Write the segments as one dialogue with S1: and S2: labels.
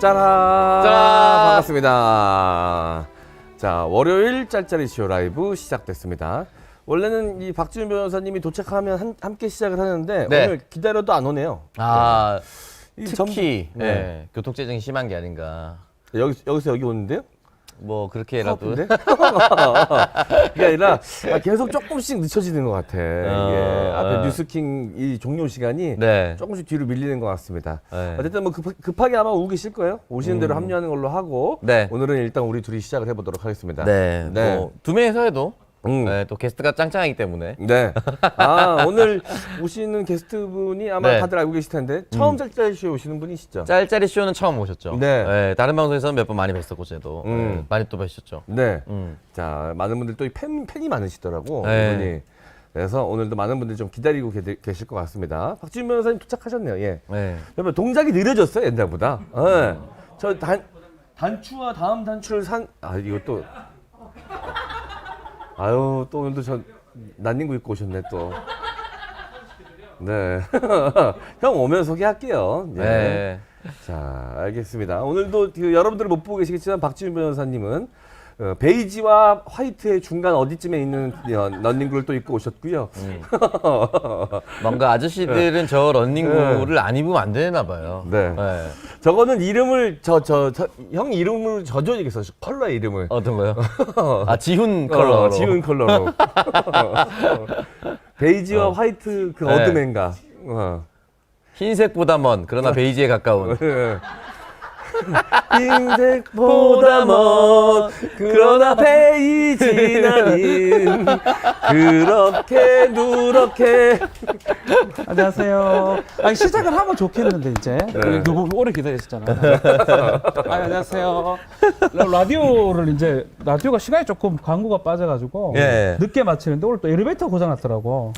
S1: 짜란!
S2: 짜란!
S1: 반갑습니다. 자, 월요일 짤짤이 쇼 라이브 시작됐습니다. 원래는 이 박지훈 변호사님이 도착하면 함께 시작을 하는데
S2: 네.
S1: 오늘 기다려도 안 오네요.
S2: 아,
S1: 이
S2: 특히
S1: 네.
S2: 네, 교통체증이 심한 게 아닌가.
S1: 여기서 여기 오는데요?
S2: 뭐 그렇게라도.
S1: 그게 아니라 계속 조금씩 늦춰지는 것 같아. 이게 앞에 뉴스킹 이 종료 시간이
S2: 네.
S1: 조금씩 뒤로 밀리는 것 같습니다.
S2: 네.
S1: 어쨌든 뭐 급하게 아마 오고 계실 거예요. 오시는 대로 합류하는 걸로 하고
S2: 네.
S1: 오늘은 일단 우리 둘이 시작을 해보도록 하겠습니다.
S2: 네.
S1: 네.
S2: 뭐 두 명이서 해도
S1: 음.
S2: 네, 또 게스트가 짱짱하기 때문에.
S1: 네. 아, 오늘 오시는 게스트분이 아마
S2: 네.
S1: 다들 알고 계실 텐데 처음 짤짤쇼에 오시는 분이시죠?
S2: 짤짤이 쇼는 처음 오셨죠.
S1: 네.
S2: 다른 방송에서는 몇 번 많이 뵀었고 저도
S1: 음.
S2: 많이 또 뵈셨죠.
S1: 네.
S2: 음.
S1: 자, 많은 분들 또 팬이 많으시더라고.
S2: 네.
S1: 이분이. 그래서 오늘도 많은 분들이 좀 기다리고 계실 것 같습니다. 박지훈 변호사님 도착하셨네요. 예.
S2: 네.
S1: 여러분 동작이 느려졌어요 옛날보다. 예. 저 단추와 다음 단추를 이거 또 아유 또 오늘도 저 난닝구 입고 오셨네 또. 네. 형 오면 소개할게요. 예.
S2: 네.
S1: 자, 알겠습니다. 오늘도 여러분들은 못 보고 계시겠지만 박지훈 변호사님은 베이지와 화이트의 중간 어디쯤에 있는 런닝구를 또 입고 오셨고요.
S2: 뭔가 아저씨들은 저 런닝구를 안 입으면 안 되나 봐요.
S1: 네. 저거는 이름을 형 이름으로 져줘야겠어. 컬러의 이름을.
S2: 어떤 거요? 아, 지훈 컬러로.
S1: 지훈 컬러로. 베이지와 화이트 그
S2: 네.
S1: 어둠인가.
S2: 흰색보다 먼 그러나 베이지에 가까운.
S1: 흰색보다 먼 그러나 베이지 나는 그렇게 누렇게.
S3: 안녕하세요. 아니, 시작을 하면 좋겠는데 이제 너무 오래 기다리셨잖아요. 안녕하세요. 라디오를 이제 라디오가 시간이 조금 광고가 빠져가지고
S2: 예.
S3: 늦게 마치는데 오늘 또 엘리베이터 고장났더라고.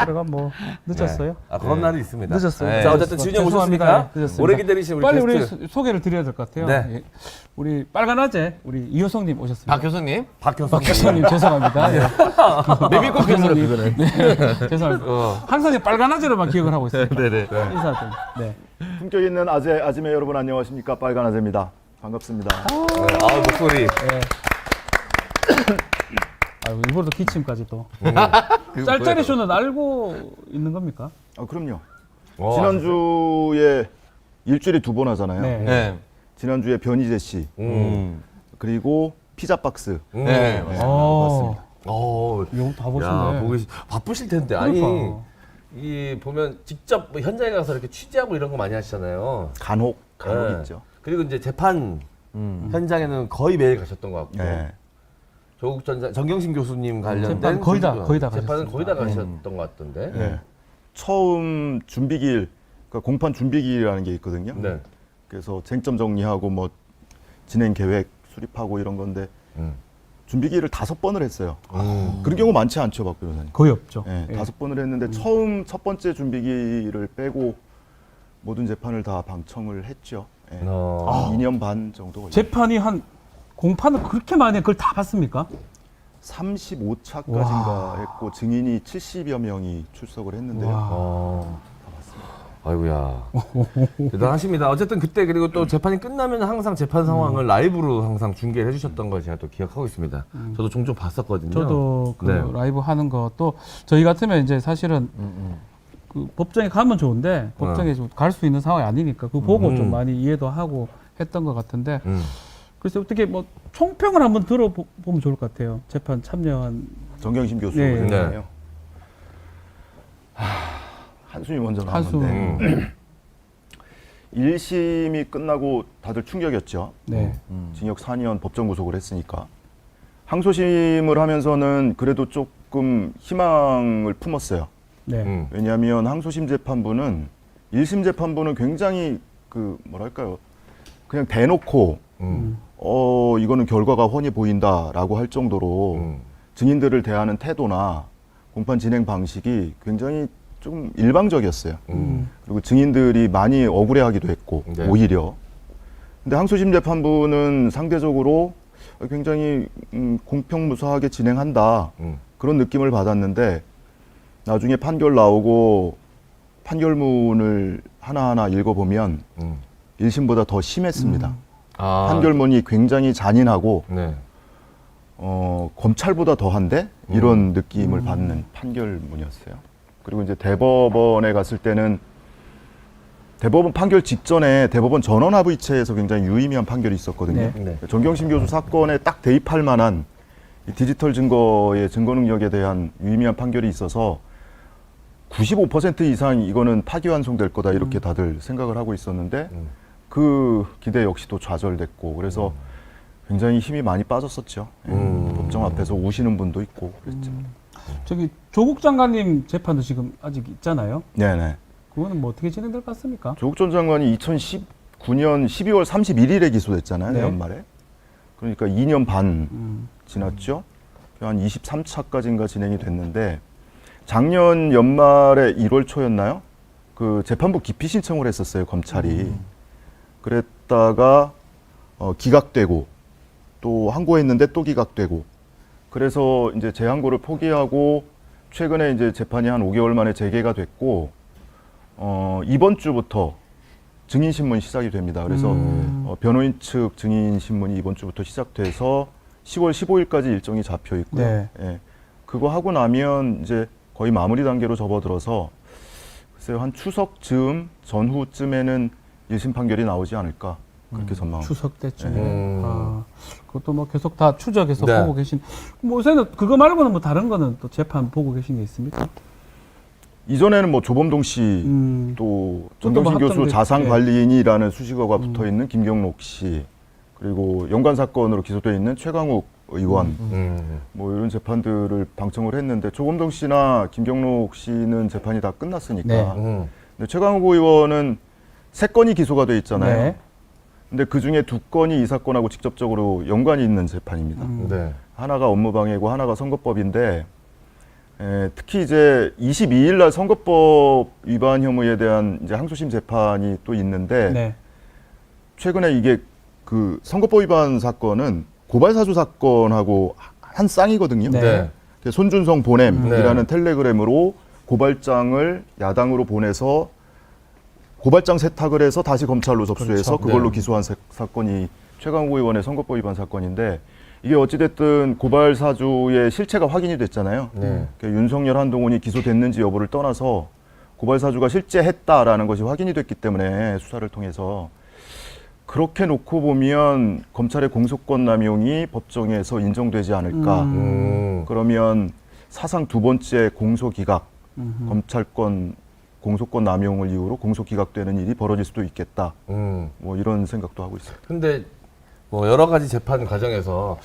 S3: 그래가 뭐 늦었어요.
S1: 그런 날이 있습니다.
S3: 늦었어요.
S2: 네.
S1: 자, 어쨌든 준이 형
S3: 죄송합니다.
S1: 오셨으니까
S3: 네, 늦었습니다.
S1: 오래 기다리신 우리
S3: 빨리
S1: 게스트.
S3: 우리 소개를 드려야 될 것 같아요.
S1: 네.
S3: 예. 우리 빨간아재 우리 이효성님 오셨습니다.
S2: 박 교수님?
S1: 박 교수님.
S3: 교수님 죄송합니다. 예.
S2: 메비코 교수로 그거는.
S3: 네. 죄송합니다. 항상 빨간아재로만 기억을 하고 있습니다.
S2: 네네.
S3: 인사 좀. 네.
S4: 품격 있는 아재매 여러분 안녕하십니까? 빨간 아재입니다. 반갑습니다.
S1: 목소리.
S3: 아이고, 일부러 기침까지 또. 짤짤이 쇼는 알고 있는 겁니까?
S4: 그럼요. 지난주에 일주일에 2번 하잖아요.
S3: 네.
S2: 네.
S4: 지난주에 변희재 씨 그리고 피자 박스.
S2: 네.
S4: 맞습니다.
S3: 다
S1: 야,
S3: 보시네.
S1: 보기 바쁘실 텐데. 아니,
S3: 그러니까.
S1: 이 보면 직접 뭐 현장에 가서 이렇게 취재하고 이런 거 많이 하시잖아요.
S4: 간혹
S1: 네.
S4: 있죠.
S1: 그리고 이제 재판 현장에는 거의 매일 가셨던 것 같고.
S4: 네.
S1: 조국 전 정경심 교수님 관련된
S3: 재판 거의 다
S1: 재판은
S3: 가셨습니다.
S1: 거의 다 가셨던 것 같던데.
S4: 네. 처음 준비기일, 그러니까 공판 준비기일이라는 게 있거든요.
S1: 네.
S4: 그래서 쟁점 정리하고 뭐 진행 계획 수립하고 이런 건데 준비기일을 5번을 했어요. 그런 경우 많지 않죠, 박 변호사님.
S3: 거의 없죠.
S4: 네,
S3: 예.
S4: 5번을 했는데 처음 첫 번째 준비기일을 빼고 모든 재판을 다 방청을 했죠. 예. 2년 반 정도 걸렸어요.
S3: 재판이 한 공판을 그렇게 많이 그걸 다 봤습니까?
S4: 35차까지인가 했고 증인이 70여 명이 출석을 했는데요.
S1: 어. 아이고야. 대단하십니다. 어쨌든 그때 그리고 또 재판이 끝나면 항상 재판 상황을 라이브로 항상 중계를 해주셨던 걸 제가 또 기억하고 있습니다. 저도 종종 봤었거든요.
S3: 저도 그
S1: 네.
S3: 라이브 하는 거 또 저희 같으면 이제 사실은 그 법정에 가면 좋은데 법정에 갈 수 있는 상황이 아니니까 그거 보고 좀 많이 이해도 하고 했던 것 같은데 그래서 어떻게 뭐 총평을 한번 들어보면 좋을 것 같아요. 재판 참여한
S4: 정경심 교수
S3: 네.
S4: 네. 한숨이 먼저 나왔는데 1심이 끝나고 다들 충격이었죠.
S3: 네.
S4: 징역 4년 법정 구속을 했으니까. 항소심을 하면서는 그래도 조금 희망을 품었어요.
S3: 네.
S4: 왜냐하면 항소심 재판부는 1심 재판부는 굉장히 그 뭐랄까요, 그냥 대놓고 이거는 결과가 훤히 보인다라고 할 정도로 증인들을 대하는 태도나 공판 진행 방식이 굉장히 좀 일방적이었어요. 그리고 증인들이 많이 억울해하기도 했고
S1: 네.
S4: 오히려. 근데 항소심 재판부는 상대적으로 굉장히 공평무사하게 진행한다 그런 느낌을 받았는데 나중에 판결 나오고 판결문을 하나하나 읽어보면 1심보다 더 심했습니다. 판결문이 굉장히 잔인하고
S1: 네.
S4: 검찰보다 더한데 이런 느낌을 받는 판결문이었어요. 그리고 이제 대법원에 갔을 때는 대법원 판결 직전에 대법원 전원합의체에서 굉장히 유의미한 판결이 있었거든요.
S1: 네.
S4: 정경심 교수 사건에 딱 대입할 만한 이 디지털 증거의 증거 능력에 대한 유의미한 판결이 있어서 95% 이상 이거는 파기환송될 거다 이렇게 다들 생각을 하고 있었는데 그 기대 역시도 좌절됐고 그래서 굉장히 힘이 많이 빠졌었죠. 법정 앞에서 우시는 분도 있고 그랬죠.
S3: 저기 조국 장관님 재판도 지금 아직 있잖아요.
S4: 네네.
S3: 그거는 뭐 어떻게 진행될 것 같습니까?
S4: 조국 전 장관이 2019년 12월 31일에 기소됐잖아요.
S3: 네.
S4: 연말에. 그러니까 2년 반 지났죠. 한 23차까지인가 진행이 됐는데 작년 연말에 1월 초였나요? 그 재판부 기피 신청을 했었어요. 검찰이. 그랬다가 기각되고 또 항고했는데 또 기각되고 그래서 이제 재항고를 포기하고 최근에 이제 재판이 한 5개월 만에 재개가 됐고 이번 주부터 증인 신문이 시작이 됩니다. 그래서 변호인 측 증인 신문이 이번 주부터 시작돼서 10월 15일까지 일정이 잡혀 있고요.
S3: 네.
S4: 예. 그거 하고 나면 이제 거의 마무리 단계로 접어들어서 글쎄요 한 추석 즈음 전후쯤에는 1심 판결이 나오지 않을까 그렇게 전망합니다.
S3: 추석 때쯤에. 아, 그것도 뭐 계속 다 추적해서
S1: 네.
S3: 보고 계신. 뭐 요새는 그거 말고는 뭐 다른 거는 또 재판 보고 계신 게 있습니까?
S4: 이전에는 뭐 조범동 씨 또 정경심
S3: 뭐
S4: 교수
S3: 합정됐-
S4: 자산관리인이라는 수식어가 붙어 있는 김경록 씨 그리고 연관 사건으로 기소돼 있는 최강욱 의원 뭐 이런 재판들을 방청을 했는데 조범동 씨나 김경록 씨는 재판이 다 끝났으니까.
S3: 네.
S4: 근데 최강욱 의원은 3건이 기소가 돼 있잖아요.
S3: 네.
S4: 근데 그 중에 2건이 이 사건하고 직접적으로 연관이 있는 재판입니다.
S1: 네.
S4: 하나가 업무방해고 하나가 선거법인데 특히 이제 22일 날 선거법 위반 혐의에 대한 이제 항소심 재판이 또 있는데
S3: 네.
S4: 최근에 이게 그 선거법 위반 사건은 고발사주 사건하고 한 쌍이거든요.
S3: 네.
S4: 손준성 보냄이라는
S1: 네.
S4: 텔레그램으로 고발장을 야당으로 보내서 고발장 세탁을 해서 다시 검찰로 접수해서
S3: 그렇죠.
S4: 그걸로
S1: 네.
S4: 기소한 사건이 최강욱 의원의 선거법 위반 사건인데 이게 어찌됐든 고발사주의 실체가 확인이 됐잖아요.
S1: 네.
S4: 그러니까 윤석열 한동훈이 기소됐는지 여부를 떠나서 고발사주가 실제 했다라는 것이 확인이 됐기 때문에 수사를 통해서 그렇게 놓고 보면 검찰의 공소권 남용이 법정에서 인정되지 않을까. 그러면 사상 두 번째 공소기각, 검찰권 공소권 남용을 이유로 공소기각되는 일이 벌어질 수도 있겠다. 뭐 이런 생각도 하고 있어요.
S1: 근데 뭐 여러 가지 재판 과정에서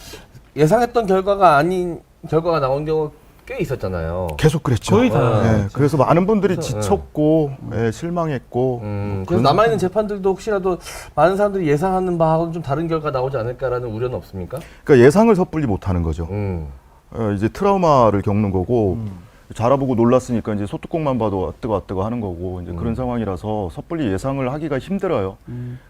S1: 예상했던 결과가 아닌 결과가 나온 경우 꽤 있었잖아요.
S4: 계속 그랬죠.
S3: 거의 다.
S4: 예, 그래서 많은 분들이 지쳤고 예, 실망했고
S1: 그래서 남아있는 재판들도 혹시라도 많은 사람들이 예상하는 바하고는 좀 다른 결과 나오지 않을까라는 우려는 없습니까?
S4: 그러니까 예상을 섣불리 못하는 거죠.
S1: 음.
S4: 이제 트라우마를 겪는 거고 자라보고 놀랐으니까 이제 소뚜껑만 봐도 뜨거 하는 거고 이제 그런 상황이라서 섣불리 예상을 하기가 힘들어요.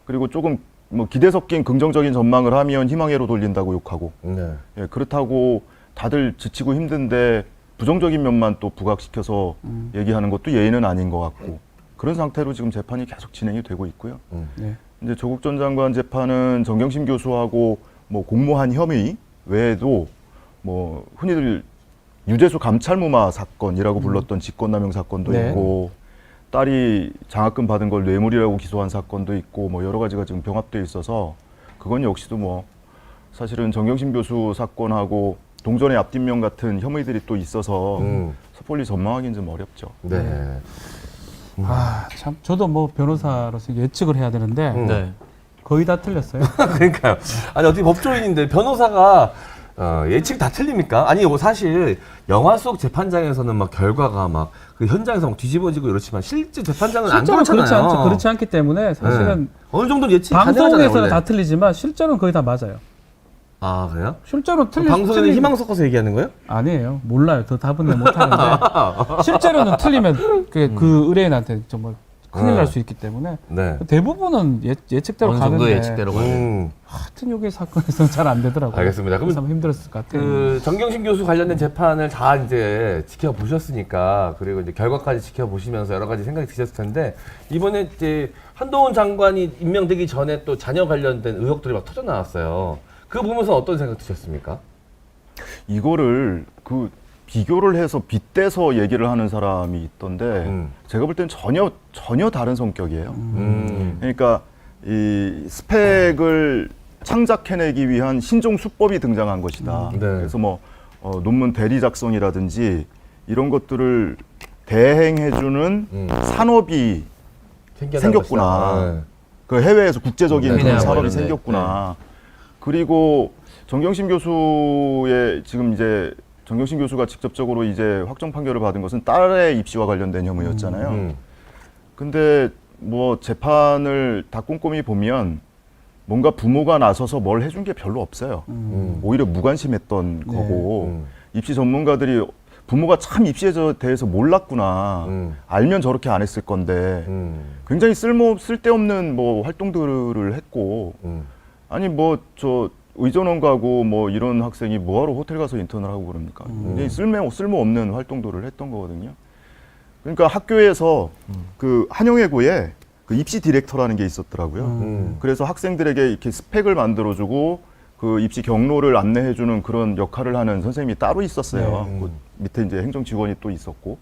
S4: 그리고 조금 뭐 기대 섞인 긍정적인 전망을 하면 희망회로 돌린다고 욕하고
S1: 네.
S4: 예, 그렇다고 다들 지치고 힘든데 부정적인 면만 또 부각시켜서 얘기하는 것도 예의는 아닌 것 같고 그런 상태로 지금 재판이 계속 진행이 되고 있고요.
S3: 네.
S4: 이제 조국 전 장관 재판은 정경심 교수하고 뭐 공모한 혐의 외에도 뭐 흔히들 유재수 감찰무마 사건이라고 불렀던 직권남용 사건도
S3: 네.
S4: 있고 딸이 장학금 받은 걸 뇌물이라고 기소한 사건도 있고 뭐 여러 가지가 지금 병합돼 있어서 그건 역시도 뭐 사실은 정경심 교수 사건하고 동전의 앞뒷면 같은 혐의들이 또 있어서 섣불리 전망하기는 좀 어렵죠.
S1: 네.
S3: 아, 참 저도 뭐 변호사로서 예측을 해야 되는데
S2: 네.
S3: 거의 다 틀렸어요.
S1: 그러니까요. 아니 어떻게 법조인인데 변호사가 예측 다 틀립니까? 아니 뭐 사실 영화 속 재판장에서는 막 결과가 막 그 현장에서 막 뒤집어지고 이렇지만 실제 재판장은 안
S3: 실제로
S1: 그렇잖아요.
S3: 그렇지 않기 때문에 사실은
S1: 네. 어느 정도 예측 가능하잖아요.
S3: 방송에서는
S1: 원래.
S3: 다 틀리지만 실제로는 거의 다 맞아요.
S1: 아 그래요?
S3: 실제로
S1: 방송에는 희망 섞어서 얘기하는 거예요?
S3: 아니에요. 몰라요. 더 답은 내 못하는데 실제로는 틀리면 그 의뢰인한테 정말 큰일 날 수 있기 때문에
S1: 네.
S3: 대부분은 예측대로
S2: 어느 정도
S3: 가는데
S2: 예측대로 가는.
S3: 하여튼 요게 사건에서는 잘 안 되더라고요.
S1: 알겠습니다. 그럼
S3: 그래서 참 힘들었을 것 같아요.
S1: 그 정경심 교수 관련된 재판을 다 이제 지켜보셨으니까 그리고 이제 결과까지 지켜보시면서 여러 가지 생각이 드셨을 텐데 이번에 이제 한동훈 장관이 임명되기 전에 또 자녀 관련된 의혹들이 막 터져 나왔어요. 그거 보면서 어떤 생각 드셨습니까?
S4: 이거를 그 비교를 해서 빗대서 얘기를 하는 사람이 있던데 제가 볼 땐 전혀 다른 성격이에요. 그러니까 이 스펙을 창작해내기 위한 신종 수법이 등장한 것이다.
S1: 네.
S4: 그래서 뭐 논문 대리 작성이라든지 이런 것들을 대행해주는 산업이 생겼구나.
S1: 네.
S4: 그 해외에서 국제적인
S2: 네,
S4: 그런
S2: 네,
S4: 산업이
S2: 네.
S4: 생겼구나. 그리고 정경심 교수의 지금 이제 정경심 교수가 직접적으로 이제 확정 판결을 받은 것은 딸의 입시와 관련된 혐의였잖아요. 근데 뭐 재판을 다 꼼꼼히 보면 뭔가 부모가 나서서 뭘 해준 게 별로 없어요. 오히려 무관심했던 거고 입시 전문가들이 부모가 참 입시에 대해서 몰랐구나. 알면 저렇게 안 했을 건데 굉장히 쓸데없는 뭐 활동들을 했고 아니 뭐 저 의전원 가고 뭐 이런 학생이 뭐하러 호텔 가서 인턴을 하고 그럽니까? 굉장히 쓸모없는 활동들을 했던 거거든요. 그러니까 학교에서 그 한영예고에 그 입시 디렉터라는 게 있었더라고요. 그래서 학생들에게 이렇게 스펙을 만들어주고 그 입시 경로를 안내해주는 그런 역할을 하는 선생님이 따로 있었어요. 그 밑에 이제 행정 직원이 또 있었고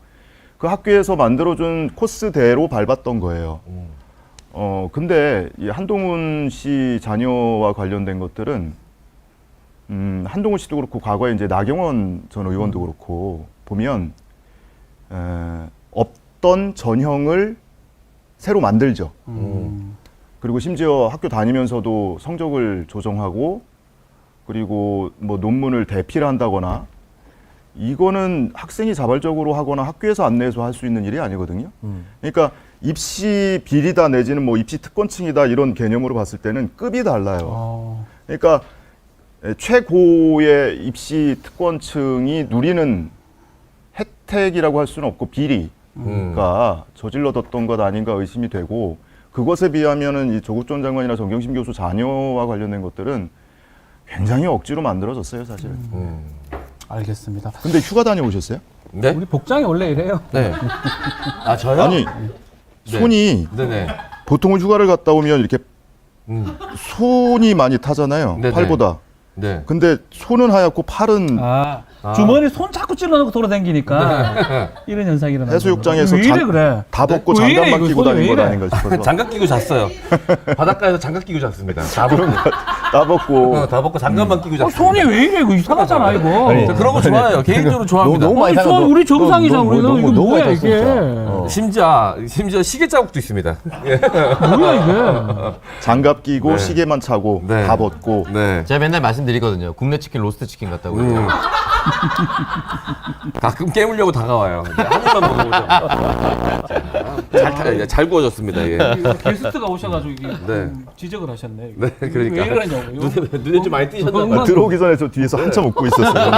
S4: 그 학교에서 만들어준 코스대로 밟았던 거예요. 근데 이 한동훈 씨 자녀와 관련된 것들은 한동훈 씨도 그렇고 과거에 이제 나경원 전 의원도 그렇고 보면 없던 전형을 새로 만들죠. 그리고 심지어 학교 다니면서도 성적을 조정하고 그리고 뭐 논문을 대필 한다거나 이거는 학생이 자발적으로 하거나 학교에서 안내해서 할 수 있는 일이 아니거든요. 그러니까 입시 비리다 내지는 뭐 입시 특권층이다 이런 개념으로 봤을 때는 급이 달라요. 그러니까 최고의 입시 특권층이 누리는 혜택이라고 할 수는 없고 비리가 저질러뒀던 것 아닌가 의심이 되고 그것에 비하면은 이 조국 전 장관이나 정경심 교수 자녀와 관련된 것들은 굉장히 억지로 만들어졌어요, 사실은.
S3: 알겠습니다.
S4: 근데 휴가 다녀오셨어요?
S1: 네?
S3: 우리 복장이 원래 이래요.
S1: 네. 아 저요?
S4: 아니 손이
S1: 네네.
S4: 보통은 휴가를 갔다 오면 이렇게 손이 많이 타잖아요.
S1: 네네.
S4: 팔보다.
S1: 네.
S4: 근데 손은 하얗고 팔은
S3: 주머니 손 자꾸 찔러놓고 돌아다니니까 이런 현상이 일어나는
S4: 해수욕장에서
S3: 왜 이래 그래?
S4: 다 벗고
S3: 왜 이래,
S4: 장갑만
S3: 이거
S4: 끼고
S3: 손이 왜
S4: 다니는 건
S3: 이래?
S4: 아닌가 싶어서.
S1: 장갑 끼고 잤어요. 바닷가에서 장갑 끼고 잤습니다. 다 벗고,
S4: 다 벗고
S1: 다 벗고 장갑만 끼고 잤어요.
S3: 손이 왜 이래? 이거 이상하잖아 이거.
S1: 저 그런 거 좋아해요. 개인적으로 좋아합니다.
S2: 너무 많이
S3: 아니,
S2: 상해.
S3: 손 우리 정상이잖아 우리는. 이거
S2: 너무
S3: 뭐야
S2: 많이
S3: 이게?
S2: 잤어, 진짜.
S1: 심지어 시계 자국도 있습니다.
S3: 뭐야 이게?
S4: 장갑 끼고
S1: 네.
S4: 시계만 차고
S1: 네.
S4: 다 벗고
S1: 네.
S2: 제가 맨날 말씀드리거든요. 국내 치킨 로스트 치킨 같다고.
S1: 가끔 깨물려고 다가와요. 근데 한 입만 먹어보죠. 잘 구워졌습니다. 예.
S3: 게스트가 오셔가지고 이게
S1: 네.
S3: 지적을 하셨네.
S1: 네, 그러니까.
S3: 왜 이러냐고요?
S1: 눈에 좀 많이 띄셨나 봐요.
S4: 들어오기 전에 저 뒤에서 한참 웃고 있었어요.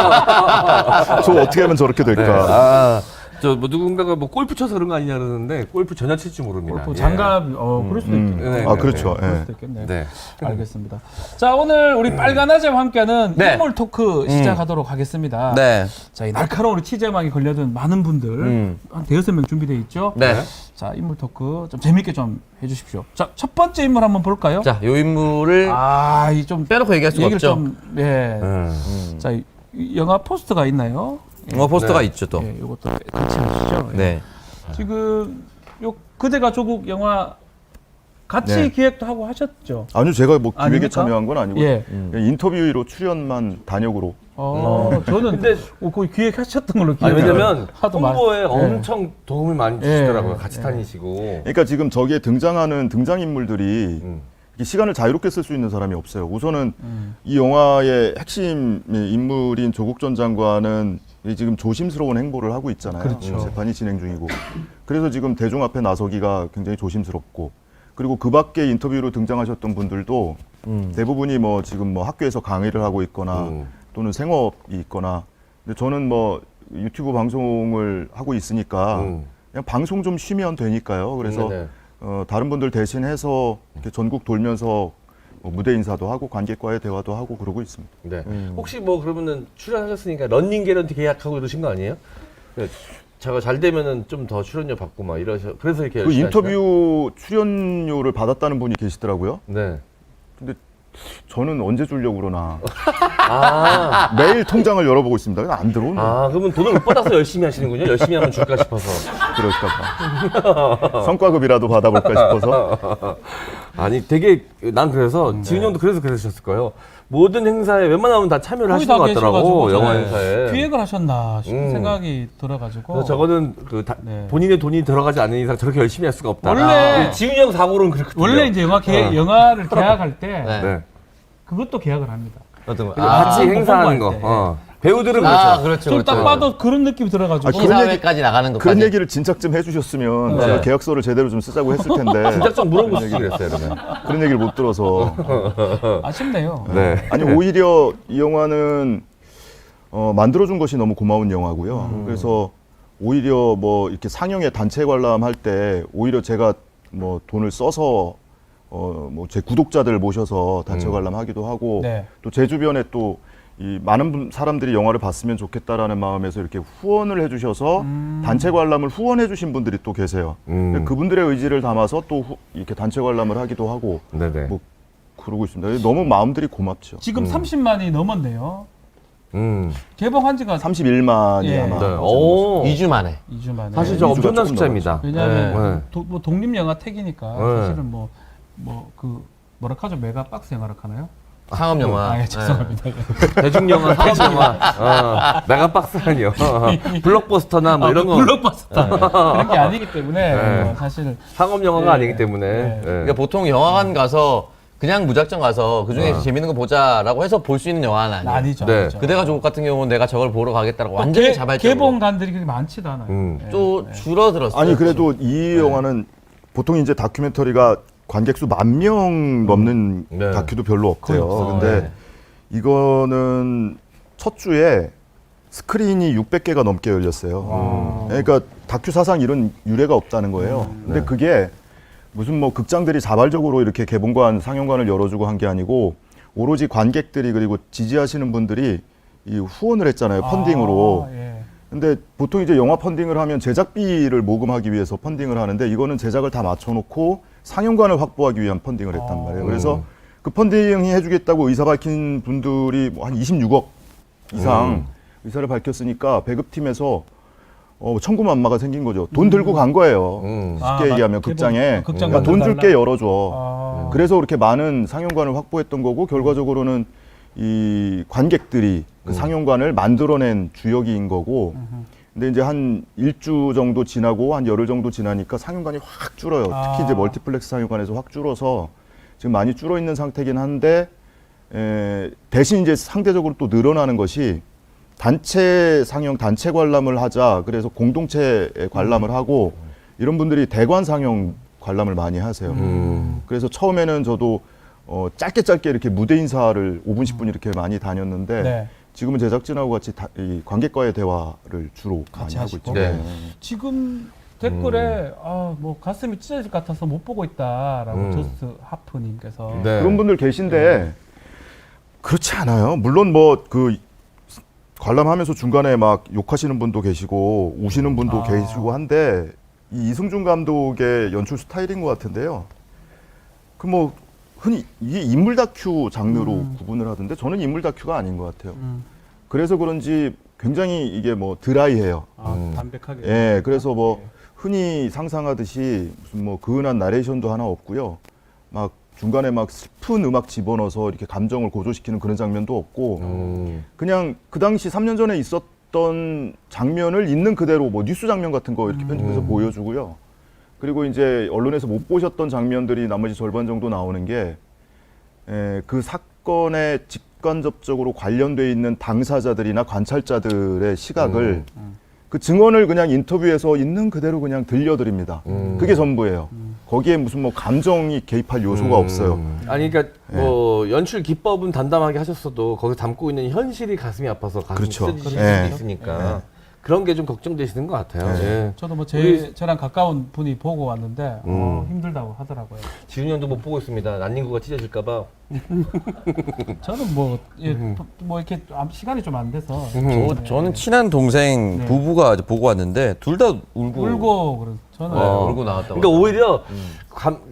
S4: 저 어떻게 하면 저렇게 될까?
S1: 아, 저 뭐 누군가가 뭐 골프 쳐서 그런 거 아니냐 그러는데 골프 전혀 칠 줄 모릅니다.
S3: 골프
S1: 예.
S3: 장갑 그럴 수도 있겠네.
S1: 네,
S4: 아 그렇죠.
S3: 그럴
S4: 예.
S3: 수도 있겠네.
S1: 네.
S3: 알겠습니다. 자 오늘 우리 빨간 아재와 함께하는
S2: 네.
S3: 인물 토크 시작하도록 하겠습니다.
S2: 네.
S3: 자, 이 날카로운 우리 취재망에 걸려든 많은 분들 한 대여섯 명 준비되어 있죠.
S2: 네.
S3: 자 인물 토크 좀 재밌게 좀 해주십시오. 자 첫 번째 인물 한번 볼까요?
S2: 자, 요 인물을
S3: 이 좀
S2: 빼놓고 얘기할 수가
S3: 얘기를
S2: 없죠.
S3: 좀 예. 자 이 영화 포스터가 있나요?
S2: 포스터가
S1: 네.
S2: 있죠 또.
S3: 예, 이것도 같이 하시죠. 예.
S2: 네.
S3: 지금 요 그대가 조국 영화 같이
S4: 네.
S3: 기획도 하고 하셨죠.
S4: 아니요, 제가 뭐 기획에
S3: 아닙니까?
S4: 참여한 건 아니고
S3: 예.
S4: 그냥 인터뷰로 출연만 단역으로.
S3: 저는
S1: 근데-
S3: 거의 기획하셨던 걸로
S1: 아니,
S3: 기억해요.
S1: 왜냐면
S3: 하도 많이-
S1: 홍보에
S3: 예.
S1: 엄청 도움을 많이 주시더라고요.
S3: 예.
S1: 같이 다니시고.
S4: 그러니까 지금 저기에 등장하는 등장인물들이
S1: 음.
S4: 이렇게 시간을 자유롭게 쓸 수 있는 사람이 없어요. 우선은 이 영화의 핵심 인물인 조국 전 장관은 이 지금 조심스러운 행보를 하고 있잖아요.
S3: 그렇죠.
S4: 재판이 진행 중이고. 그래서 지금 대중 앞에 나서기가 굉장히 조심스럽고, 그리고 그 밖에 인터뷰로 등장하셨던 분들도 대부분이 뭐 지금 뭐 학교에서 강의를 하고 있거나 또는 생업이 있거나, 근데 저는 뭐 유튜브 방송을 하고 있으니까 그냥 방송 좀 쉬면 되니까요. 그래서
S1: 네네.
S4: 다른 분들 대신해서 이렇게 전국 돌면서 뭐 무대 인사도 하고 관객과의 대화도 하고 그러고 있습니다.
S1: 네. 혹시 뭐 그러면은 출연하셨으니까 런닝 개런티 계약하고 이러신 거 아니에요? 제가 잘 되면은 좀 더 출연료 받고 막 이러셔. 그래서 이렇게
S4: 그
S1: 열심히 하시나요?
S4: 인터뷰 출연료를 받았다는 분이 계시더라고요.
S1: 네.
S4: 근데 저는 언제 주려고 그러나
S1: 아,
S4: 매일 통장을 열어보고 있습니다. 그냥 안 들어오네.
S1: 그러면 돈을 못 받아서 열심히 하시는군요. 열심히 하면 줄까 싶어서.
S4: 그럴까 봐. 성과급이라도 받아볼까 싶어서.
S1: 아니, 되게 난 그래서 지은 형도 그래서 그러셨을 거예요. 모든 행사에 웬만하면 다 참여를
S3: 거의
S1: 하시는
S3: 다
S1: 것 같더라고.
S3: 계셔가지고
S1: 영화
S3: 네.
S1: 행사에.
S3: 기획을 하셨나 싶은 생각이 들어가지고.
S1: 그래서 저거는
S3: 네.
S1: 본인의 돈이 들어가지 않는 이상 저렇게 열심히 할 수가 없다.
S3: 원래-
S1: 지훈이 형 사고로는 그렇거든요.
S3: 원래 이제 영화를 계약할 때
S2: 네.
S1: 네.
S3: 그것도 계약을 합니다.
S2: 어떤 거?
S1: 같이
S3: 홍보할
S1: 행사하는 거.
S3: 때.
S1: 배우들은 그렇죠.
S2: 그렇죠.
S3: 좀 딱 봐도 그런 느낌이 들어가지고.
S4: 그런 얘기-
S2: 시사회까지 나가는 것까지.
S4: 그런 얘기를 진작 좀 해주셨으면 제가 계약서를 제대로 좀 쓰자고 했을 텐데
S1: 진짜 좀 물어보시지 그랬어요, 그러면.
S4: 그런 얘기를 못 들어서.
S3: 아쉽네요.
S1: 네.
S4: 아니 오히려 이 영화는 만들어준 것이 너무 고마운 영화고요. 그래서 오히려 뭐 이렇게 상영회 단체 관람할 때 오히려 제가 뭐 돈을 써서 뭐 제 구독자들 모셔서 단체 관람하기도 하고
S3: 네.
S4: 또 제 주변에 또 이 많은 사람들이 영화를 봤으면 좋겠다라는 마음에서 이렇게 후원을 해주셔서 단체 관람을 후원해주신 분들이 또 계세요. 근데 그분들의 의지를 담아서 또 이렇게 단체 관람을 하기도 하고
S1: 네네.
S4: 뭐 그러고 있습니다. 너무 마음들이 고맙죠.
S3: 지금 30만이 넘었네요.
S1: 음.
S3: 개봉한 지가
S4: 31만이
S3: 예.
S4: 아마.
S1: 네.
S4: 나오지
S1: 오.
S2: 2주 만에.
S3: 2주 만에.
S1: 사실 저
S4: 이주가
S1: 엄청난
S4: 조금
S1: 숫자입니다.
S3: 왜냐하면
S1: 네.
S3: 뭐 독립영화 택이니까
S1: 네.
S3: 사실은 뭐라 하죠? 메가 박스 영화라 하나요?
S2: 상업 영화.
S3: 예, 죄송합니다.
S1: 대중영화, 상업영화, 메가박스라니요. 블록버스터나 뭐 이런 거.
S3: 블록버스터 그런 게 아니기 때문에
S1: 네.
S3: 뭐 사실
S1: 상업영화가
S3: 네.
S1: 아니기 때문에.
S3: 네.
S2: 그러니까 보통 영화관 가서 그냥 무작정 가서 그 중에서 재밌는 거 보자라고 해서 볼 수 있는 영화는 아니에요.
S3: 아니죠.
S1: 네.
S3: 아니죠.
S2: 그대가 조국 같은 경우는 내가 저걸 보러 가겠다라고 완전히 자발적으로
S3: 개봉관들이 그렇게 많지도 않아요. 네.
S2: 또 줄어들었어요.
S4: 아니 그래도 이 영화는 보통 이제 다큐멘터리가 관객 수 10,000명 넘는
S1: 네.
S4: 다큐도 별로 없대요.
S3: 거의 없어요.
S4: 근데
S2: 네.
S4: 이거는 첫 주에 스크린이 600개가 넘게 열렸어요. 그러니까 다큐 사상 이런 유례가 없다는 거예요. 근데 그게 무슨 뭐 극장들이 자발적으로 이렇게 개봉관, 상영관을 열어주고 한 게 아니고 오로지 관객들이 그리고 지지하시는 분들이 이 후원을 했잖아요. 펀딩으로.
S3: 예.
S4: 근데 보통 이제 영화 펀딩을 하면 제작비를 모금하기 위해서 펀딩을 하는데 이거는 제작을 다 맞춰놓고 상영관을 확보하기 위한 펀딩을 했단 말이에요. 그래서 그 펀딩 해주겠다고 의사 밝힌 분들이 뭐 한 26억 이상 의사를 밝혔으니까 배급팀에서 천구만마가 생긴 거죠. 돈 들고 간 거예요. 쉽게 얘기하면 극장에 그러니까 돈 줄게 열어줘. 그래서 그렇게 많은 상영관을 확보했던 거고 결과적으로는 이 관객들이 그 상영관을 만들어낸 주역인 거고. 근데 이제 한 일주 정도 지나고 한 열흘 정도 지나니까 상영관이 확 줄어요. 특히 이제 멀티플렉스 상영관에서 확 줄어서 지금 많이 줄어 있는 상태긴 한데 대신 이제 상대적으로 또 늘어나는 것이 단체 상영, 단체 관람을 하자. 그래서 공동체 관람을 하고 이런 분들이 대관 상영 관람을 많이 하세요. 그래서 처음에는 저도 짧게 이렇게 무대 인사를 5분, 10분 이렇게 많이 다녔는데
S3: 네.
S4: 지금은 제작진하고 같이 이 관객과의 대화를 주로 많이 하고 있죠.
S1: 네.
S3: 지금 댓글에 뭐 가슴이 찢어질 것 같아서 못 보고 있다라고 저스트 하프님께서
S1: 네.
S4: 그런 분들 계신데 그렇지 않아요. 물론 뭐 그 관람하면서 중간에 막 욕하시는 분도 계시고 우시는 분도 계시고 한데 이 이승준 감독의 연출 스타일인 것 같은데요. 그 뭐 흔히 이게 인물 다큐 장르로 구분을 하던데 저는 인물 다큐가 아닌 것 같아요. 그래서 그런지 굉장히 이게 뭐 드라이해요.
S3: 담백하게.
S4: 예, 그래서 뭐 흔히 상상하듯이 무슨 뭐 그은한 나레이션도 하나 없고요. 막 중간에 막 슬픈 음악 집어넣어서 이렇게 감정을 고조시키는 그런 장면도 없고 그냥 그 당시 3년 전에 있었던 장면을 있는 그대로 뭐 뉴스 장면 같은 거 이렇게 편집해서 보여주고요. 그리고 이제 언론에서 못 보셨던 장면들이 나머지 절반 정도 나오는 게 그 사건에 직간접적으로 관련돼 있는 당사자들이나 관찰자들의 시각을 그 증언을 그냥 인터뷰에서 있는 그대로 그냥 들려드립니다. 그게 전부예요. 거기에 무슨 뭐 감정이 개입할 요소가 없어요.
S1: 아니 그러니까 뭐 연출 기법은 담담하게 하셨어도 거기 담고 있는 현실이 가슴이 아파서 가슴이
S4: 그렇죠.
S1: 찢어지실
S4: 예.
S1: 수도 있으니까 그런 게 좀 걱정되시는 것 같아요. 예.
S3: 저도 뭐
S1: 우리-
S3: 저랑 가까운 분이 보고 왔는데 힘들다고 하더라고요.
S1: 지훈이 형도 못 보고 있습니다. 난닝구가 찢어질까봐.
S3: 저는 뭐 이렇게 시간이 좀 안 돼서
S2: 저는 친한 동생
S3: 네.
S2: 부부가 보고 왔는데 둘 다 울고
S3: 울고 그런 저는
S2: 울고 나왔다고.
S1: 그러니까 오히려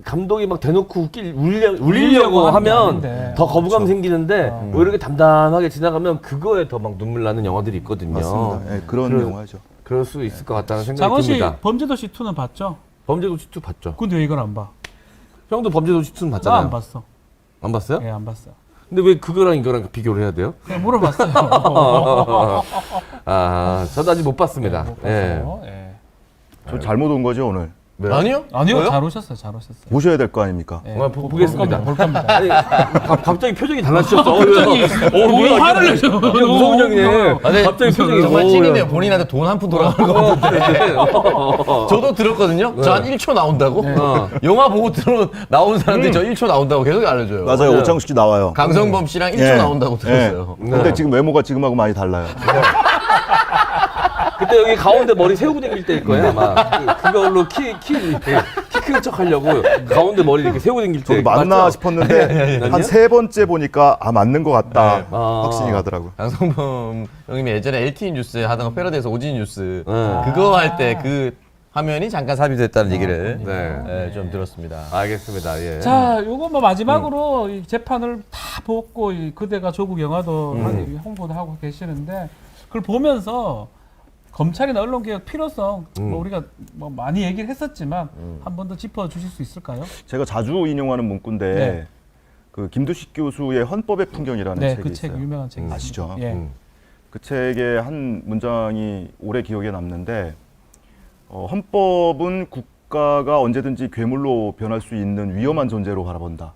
S1: 감독이 막 대놓고 울리려고
S3: 하는 게
S1: 하면
S3: 아닌데.
S1: 더 거부감 생기는데
S3: 어.
S1: 오히려 이렇게 담담하게 지나가면 그거에 더 막 눈물 나는 영화들이 있거든요.
S4: 맞습니다. 예, 그런 영화죠.
S1: 그럴 수 있을 것 같다는 생각이
S3: 장원 씨
S1: 듭니다.
S3: 범죄도시 2는 봤죠?
S1: 범죄도시 2 봤죠?
S3: 근데 왜 이걸 안 봐?
S1: 형도 범죄도시 2는
S3: 나
S1: 봤잖아요.
S3: 안 봤어.
S1: 안 봤어요?
S3: 예, 안 봤어.
S1: 근데 왜 그거랑 이거랑 비교를 해야 돼요?
S3: 그냥 물어봤어요.
S1: 아, 저도 아직 못 봤습니다.
S3: 못
S1: 예.
S3: 봤어요. 예.
S4: 저 잘못 온 거죠 오늘.
S1: 왜요?
S2: 아니요?
S3: 아니요,
S2: 뭐요?
S3: 잘 오셨어요, 잘 오셨어요.
S4: 보셔야 될 거 아닙니까?
S3: 예,
S1: 보겠습니다.
S3: 볼 겁니다.
S1: 아니, 갑자기 표정이 달라지셨어.
S3: 갑자기 화를 내죠.
S1: 무서운 형이네. 갑자기 표정이
S2: 정말
S1: 오,
S2: 찐이네요. 본인한테 돈 한 푼 돌아가는 거 같은데. 저도 들었거든요. 저 한 1초 나온다고? 영화 보고 나온 사람들이 저 1초 나온다고 계속 알려줘요.
S4: 맞아요. 오창수 씨 나와요.
S2: 강성범 씨랑 1초
S4: 예.
S2: 나온다고 들었어요.
S4: 예. 근데 지금 외모가 지금하고 많이 달라요.
S1: 그때 여기 가운데 머리 세우고 다닐 때일 거예요, 아마. 그걸로 키 큰 척 하려고 가운데 머리 이렇게 세우고 다닐 때.
S4: 저도 맞나
S1: 맞죠?
S4: 싶었는데 한 세 번째 보니까 맞는 것 같다.
S1: 아.
S4: 확신이 가더라고요.
S2: 강성범 형님이 예전에 LTE 뉴스에 하던 거 패러디에서 오진 뉴스
S1: 네.
S2: 그거 할 때 그 화면이 잠깐 삽입됐다는 얘기를
S1: 네.
S2: 좀 들었습니다.
S1: 알겠습니다. 예.
S3: 자, 요거 뭐 마지막으로 이 재판을 다 보고 이 그대가 조국 영화도 홍보도 하고 계시는데 그걸 보면서 검찰이나 언론개혁 필요성 뭐 우리가 뭐 많이 얘기를 했었지만 한 번 더 짚어주실 수 있을까요?
S4: 제가 자주 인용하는 문구인데
S3: 네.
S4: 그 김두식 교수의 헌법의 풍경이라는
S3: 네,
S4: 책이
S3: 그 책
S4: 있어요.
S3: 유명한 책
S4: 아시죠?
S3: 예.
S4: 그 책의 한 문장이 오래 기억에 남는데 헌법은 국가가 언제든지 괴물로 변할 수 있는 위험한 존재로 바라본다.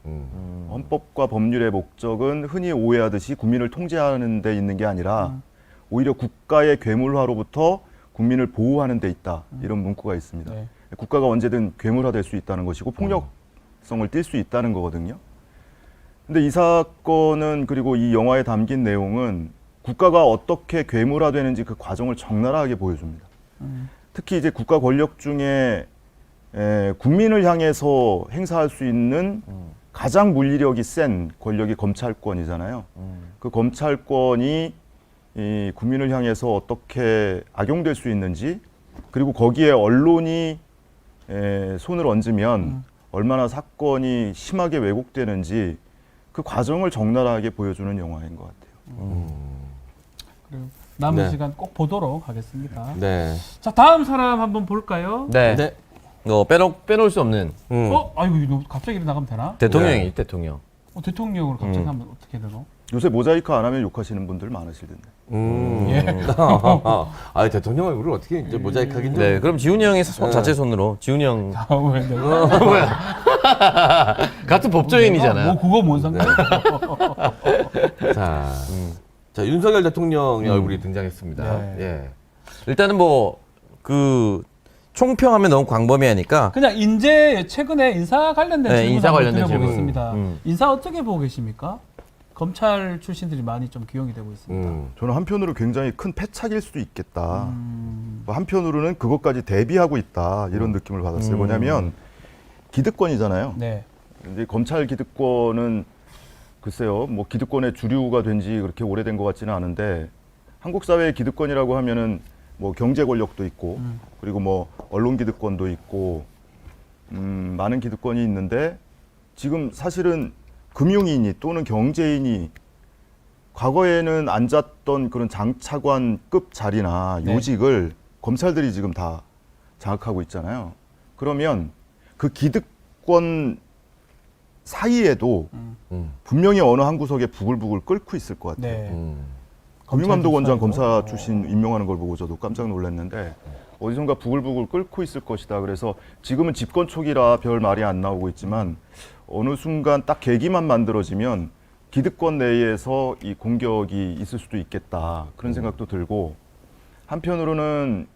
S4: 헌법과 법률의 목적은 흔히 오해하듯이 국민을 통제하는 데 있는 게 아니라 오히려 국가의 괴물화로부터 국민을 보호하는 데 있다. 이런 문구가 있습니다.
S3: 네.
S4: 국가가 언제든 괴물화될 수 있다는 것이고 폭력성을 띌 수 있다는 거거든요. 근데 이 사건은 그리고 이 영화에 담긴 내용은 국가가 어떻게 괴물화되는지 그 과정을 적나라하게 보여줍니다. 특히 이제 국가 권력 중에 국민을 향해서 행사할 수 있는 가장 물리력이 센 권력이 검찰권이잖아요. 그 검찰권이 이 국민을 향해서 어떻게 악용될 수 있는지 그리고 거기에 언론이 손을 얹으면 얼마나 사건이 심하게 왜곡되는지 그 과정을 적나라하게 보여주는 영화인 것 같아요.
S3: 그리고 남은
S1: 네.
S3: 시간 꼭 보도록 하겠습니다.
S1: 네.
S3: 자, 다음 사람 한번 볼까요?
S2: 네.
S1: 네.
S2: 빼놓을 수 없는
S3: 아이고, 이거 갑자기 나가면 되나?
S2: 대통령이 대통령.
S3: 대통령으로 갑자기 하면 어떻게 되노?
S4: 요새 모자이크 안 하면 욕하시는 분들 많으실 텐데.
S3: 예.
S1: 아, 대통령 얼굴을 어떻게 이제 모자이크 하긴 좀.
S2: 네, 그럼 지훈이 형이 자체 손으로 지훈이 형
S3: 다음에
S2: 같은 법조인이잖아요.
S3: 뭐 그거 뭔 상관?
S1: 자, 자, 윤석열 대통령의 얼굴이 등장했습니다.
S3: 네.
S1: 예.
S2: 일단은 뭐 그 총평하면 너무 광범위하니까
S3: 그냥 최근에 인사 관련된
S2: 네,
S3: 질문
S2: 인사
S3: 한번
S2: 관련된
S3: 드려보겠습니다.
S2: 질문.
S3: 인사 어떻게 보고 계십니까? 검찰 출신들이 많이 좀 기용이 되고 있습니다.
S4: 저는 한편으로 굉장히 큰 패착일 수도 있겠다. 한편으로는 그것까지 대비하고 있다. 이런 느낌을 받았어요. 뭐냐면 기득권이잖아요.
S3: 네.
S4: 이제 검찰 기득권은 글쎄요, 뭐 기득권의 주류가 된 지 그렇게 오래된 것 같지는 않은데 한국 사회의 기득권이라고 하면은 뭐 경제 권력도 있고 그리고 뭐 언론 기득권도 있고 많은 기득권이 있는데 지금 사실은 금융인이 또는 경제인이 과거에는 앉았던 그런 장차관급 자리나
S3: 네.
S4: 요직을 검찰들이 지금 다 장악하고 있잖아요. 그러면 그 기득권 사이에도 분명히 어느 한 구석에 부글부글 끓고 있을 것 같아요.
S3: 네.
S4: 금융감독원장
S3: 검찰
S4: 검사
S3: 수사고.
S4: 출신 임명하는 걸 보고 저도 깜짝 놀랐는데 어디선가 부글부글 끓고 있을 것이다. 그래서 지금은 집권 초기라 별 말이 안 나오고 있지만 어느 순간 딱 계기만 만들어지면 기득권 내에서 이 공격이 있을 수도 있겠다. 그런 생각도 들고 한편으로는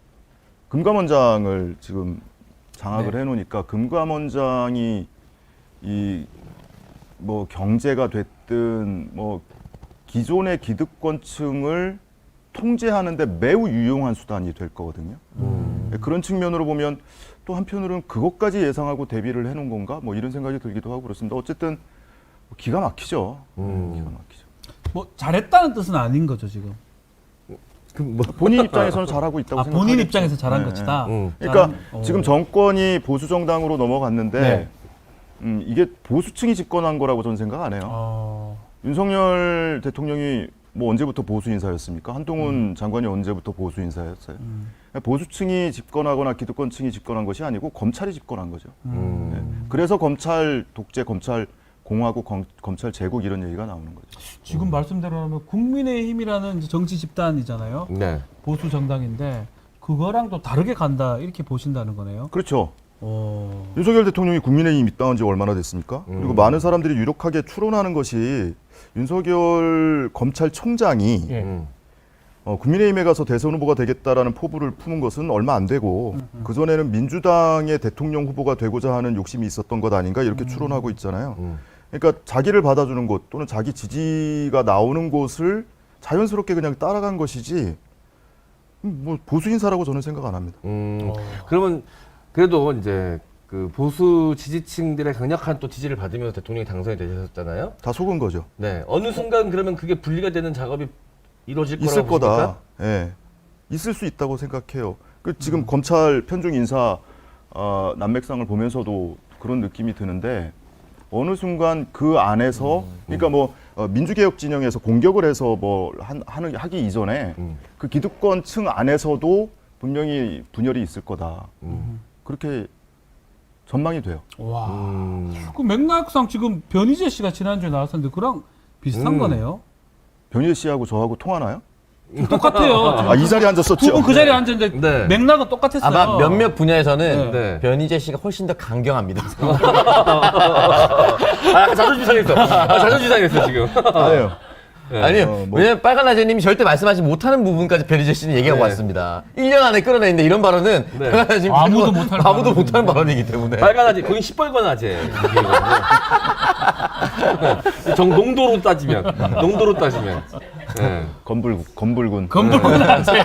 S4: 금감원장을 지금 장악을
S3: 네.
S4: 해놓으니까 금감원장이 이 뭐 경제가 됐든 뭐 기존의 기득권층을 통제하는데 매우 유용한 수단이 될 거거든요. 그런 측면으로 보면 또 한편으로는 그것까지 예상하고 대비를 해놓은 건가? 뭐 이런 생각이 들기도 하고 그렇습니다. 어쨌든 기가 막히죠. 기가 막히죠.
S3: 뭐 잘했다는 뜻은 아닌 거죠 지금.
S4: 본인 입장에서는 잘하고 있다고 생각하죠.
S3: 본인 입장에서 잘한 것이다.
S4: 그러니까
S3: 잘한-
S4: 지금 정권이 보수 정당으로 넘어갔는데
S3: 네.
S4: 이게 보수층이 집권한 거라고 저는 생각 안 해요. 윤석열 대통령이 뭐 언제부터 보수 인사였습니까? 한동훈 장관이 언제부터 보수 인사였어요? 보수층이 집권하거나 기득권층이 집권한 것이 아니고 검찰이 집권한 거죠. 네. 그래서 검찰 독재, 검찰 공화국, 검찰 제국 이런 얘기가 나오는 거죠.
S3: 지금 말씀대로라면 국민의힘이라는 이제 정치 집단이잖아요.
S1: 네.
S3: 보수 정당인데 그거랑 또 다르게 간다 이렇게 보신다는 거네요.
S4: 그렇죠.
S3: 오.
S4: 윤석열 대통령이 국민의힘 입당한 지 얼마나 됐습니까? 그리고 많은 사람들이 유력하게 추론하는 것이 윤석열 검찰총장이
S3: 예.
S4: 국민의힘에 가서 대선 후보가 되겠다라는 포부를 품은 것은 얼마 안 되고 그전에는 민주당의 대통령 후보가 되고자 하는 욕심이 있었던 것 아닌가 이렇게 추론하고 있잖아요. 그러니까 자기를 받아주는 곳 또는 자기 지지가 나오는 곳을 자연스럽게 그냥 따라간 것이지 뭐 보수 인사라고 저는 생각 안 합니다.
S1: 그러면 그래도 이제 그 보수 지지층들의 강력한 또 지지를 받으면서 대통령이 당선이 되셨잖아요.
S4: 다 속은 거죠.
S1: 네. 어느 순간 그러면 그게 분리가 되는 작업이 이루어질 거라고
S4: 있을 거다.
S1: 보십니까?
S4: 예, 있을 수 있다고 생각해요. 그 지금 검찰 편중 인사 난맥상을 보면서도 그런 느낌이 드는데 어느 순간 그 안에서 그러니까 뭐 민주개혁 진영에서 공격을 해서 뭐 하기 이전에 그 기득권층 안에서도 분명히 분열이 있을 거다. 그렇게 전망이 돼요.
S3: 와. 그 맥락상 지금 변희재 씨가 지난주에 나왔었는데 그랑 비슷한 거네요.
S4: 변희재 씨하고 저하고 통하나요?
S3: 똑같아요.
S4: 이 자리에 앉았었죠.
S3: 두 분 그 자리에 앉았는데
S1: 네.
S3: 맥락은 똑같았어요.
S2: 아마 몇몇 분야에서는
S1: 네.
S2: 변희재 씨가 훨씬 더 강경합니다.
S1: 아, 자존심 상했어. 자존심 상했어, 지금.
S4: 아니에요.
S2: 아니요. 왜냐면 빨간 라제님이 절대 말씀하지 못하는 부분까지 변희재 씨는 얘기하고
S1: 네.
S2: 왔습니다. 1년 안에 끌어내는데 이런 발언은
S1: 네.
S2: 빨간 라제님
S3: 아무도 못할
S2: 아무도
S3: 발언이거든요.
S2: 못하는 발언이기 때문에.
S1: 빨간 아재, 거긴 시뻘건 아재. 농도로 따지면. 농도로 따지면. 네.
S4: 검붉은.
S3: 건불건 아세요?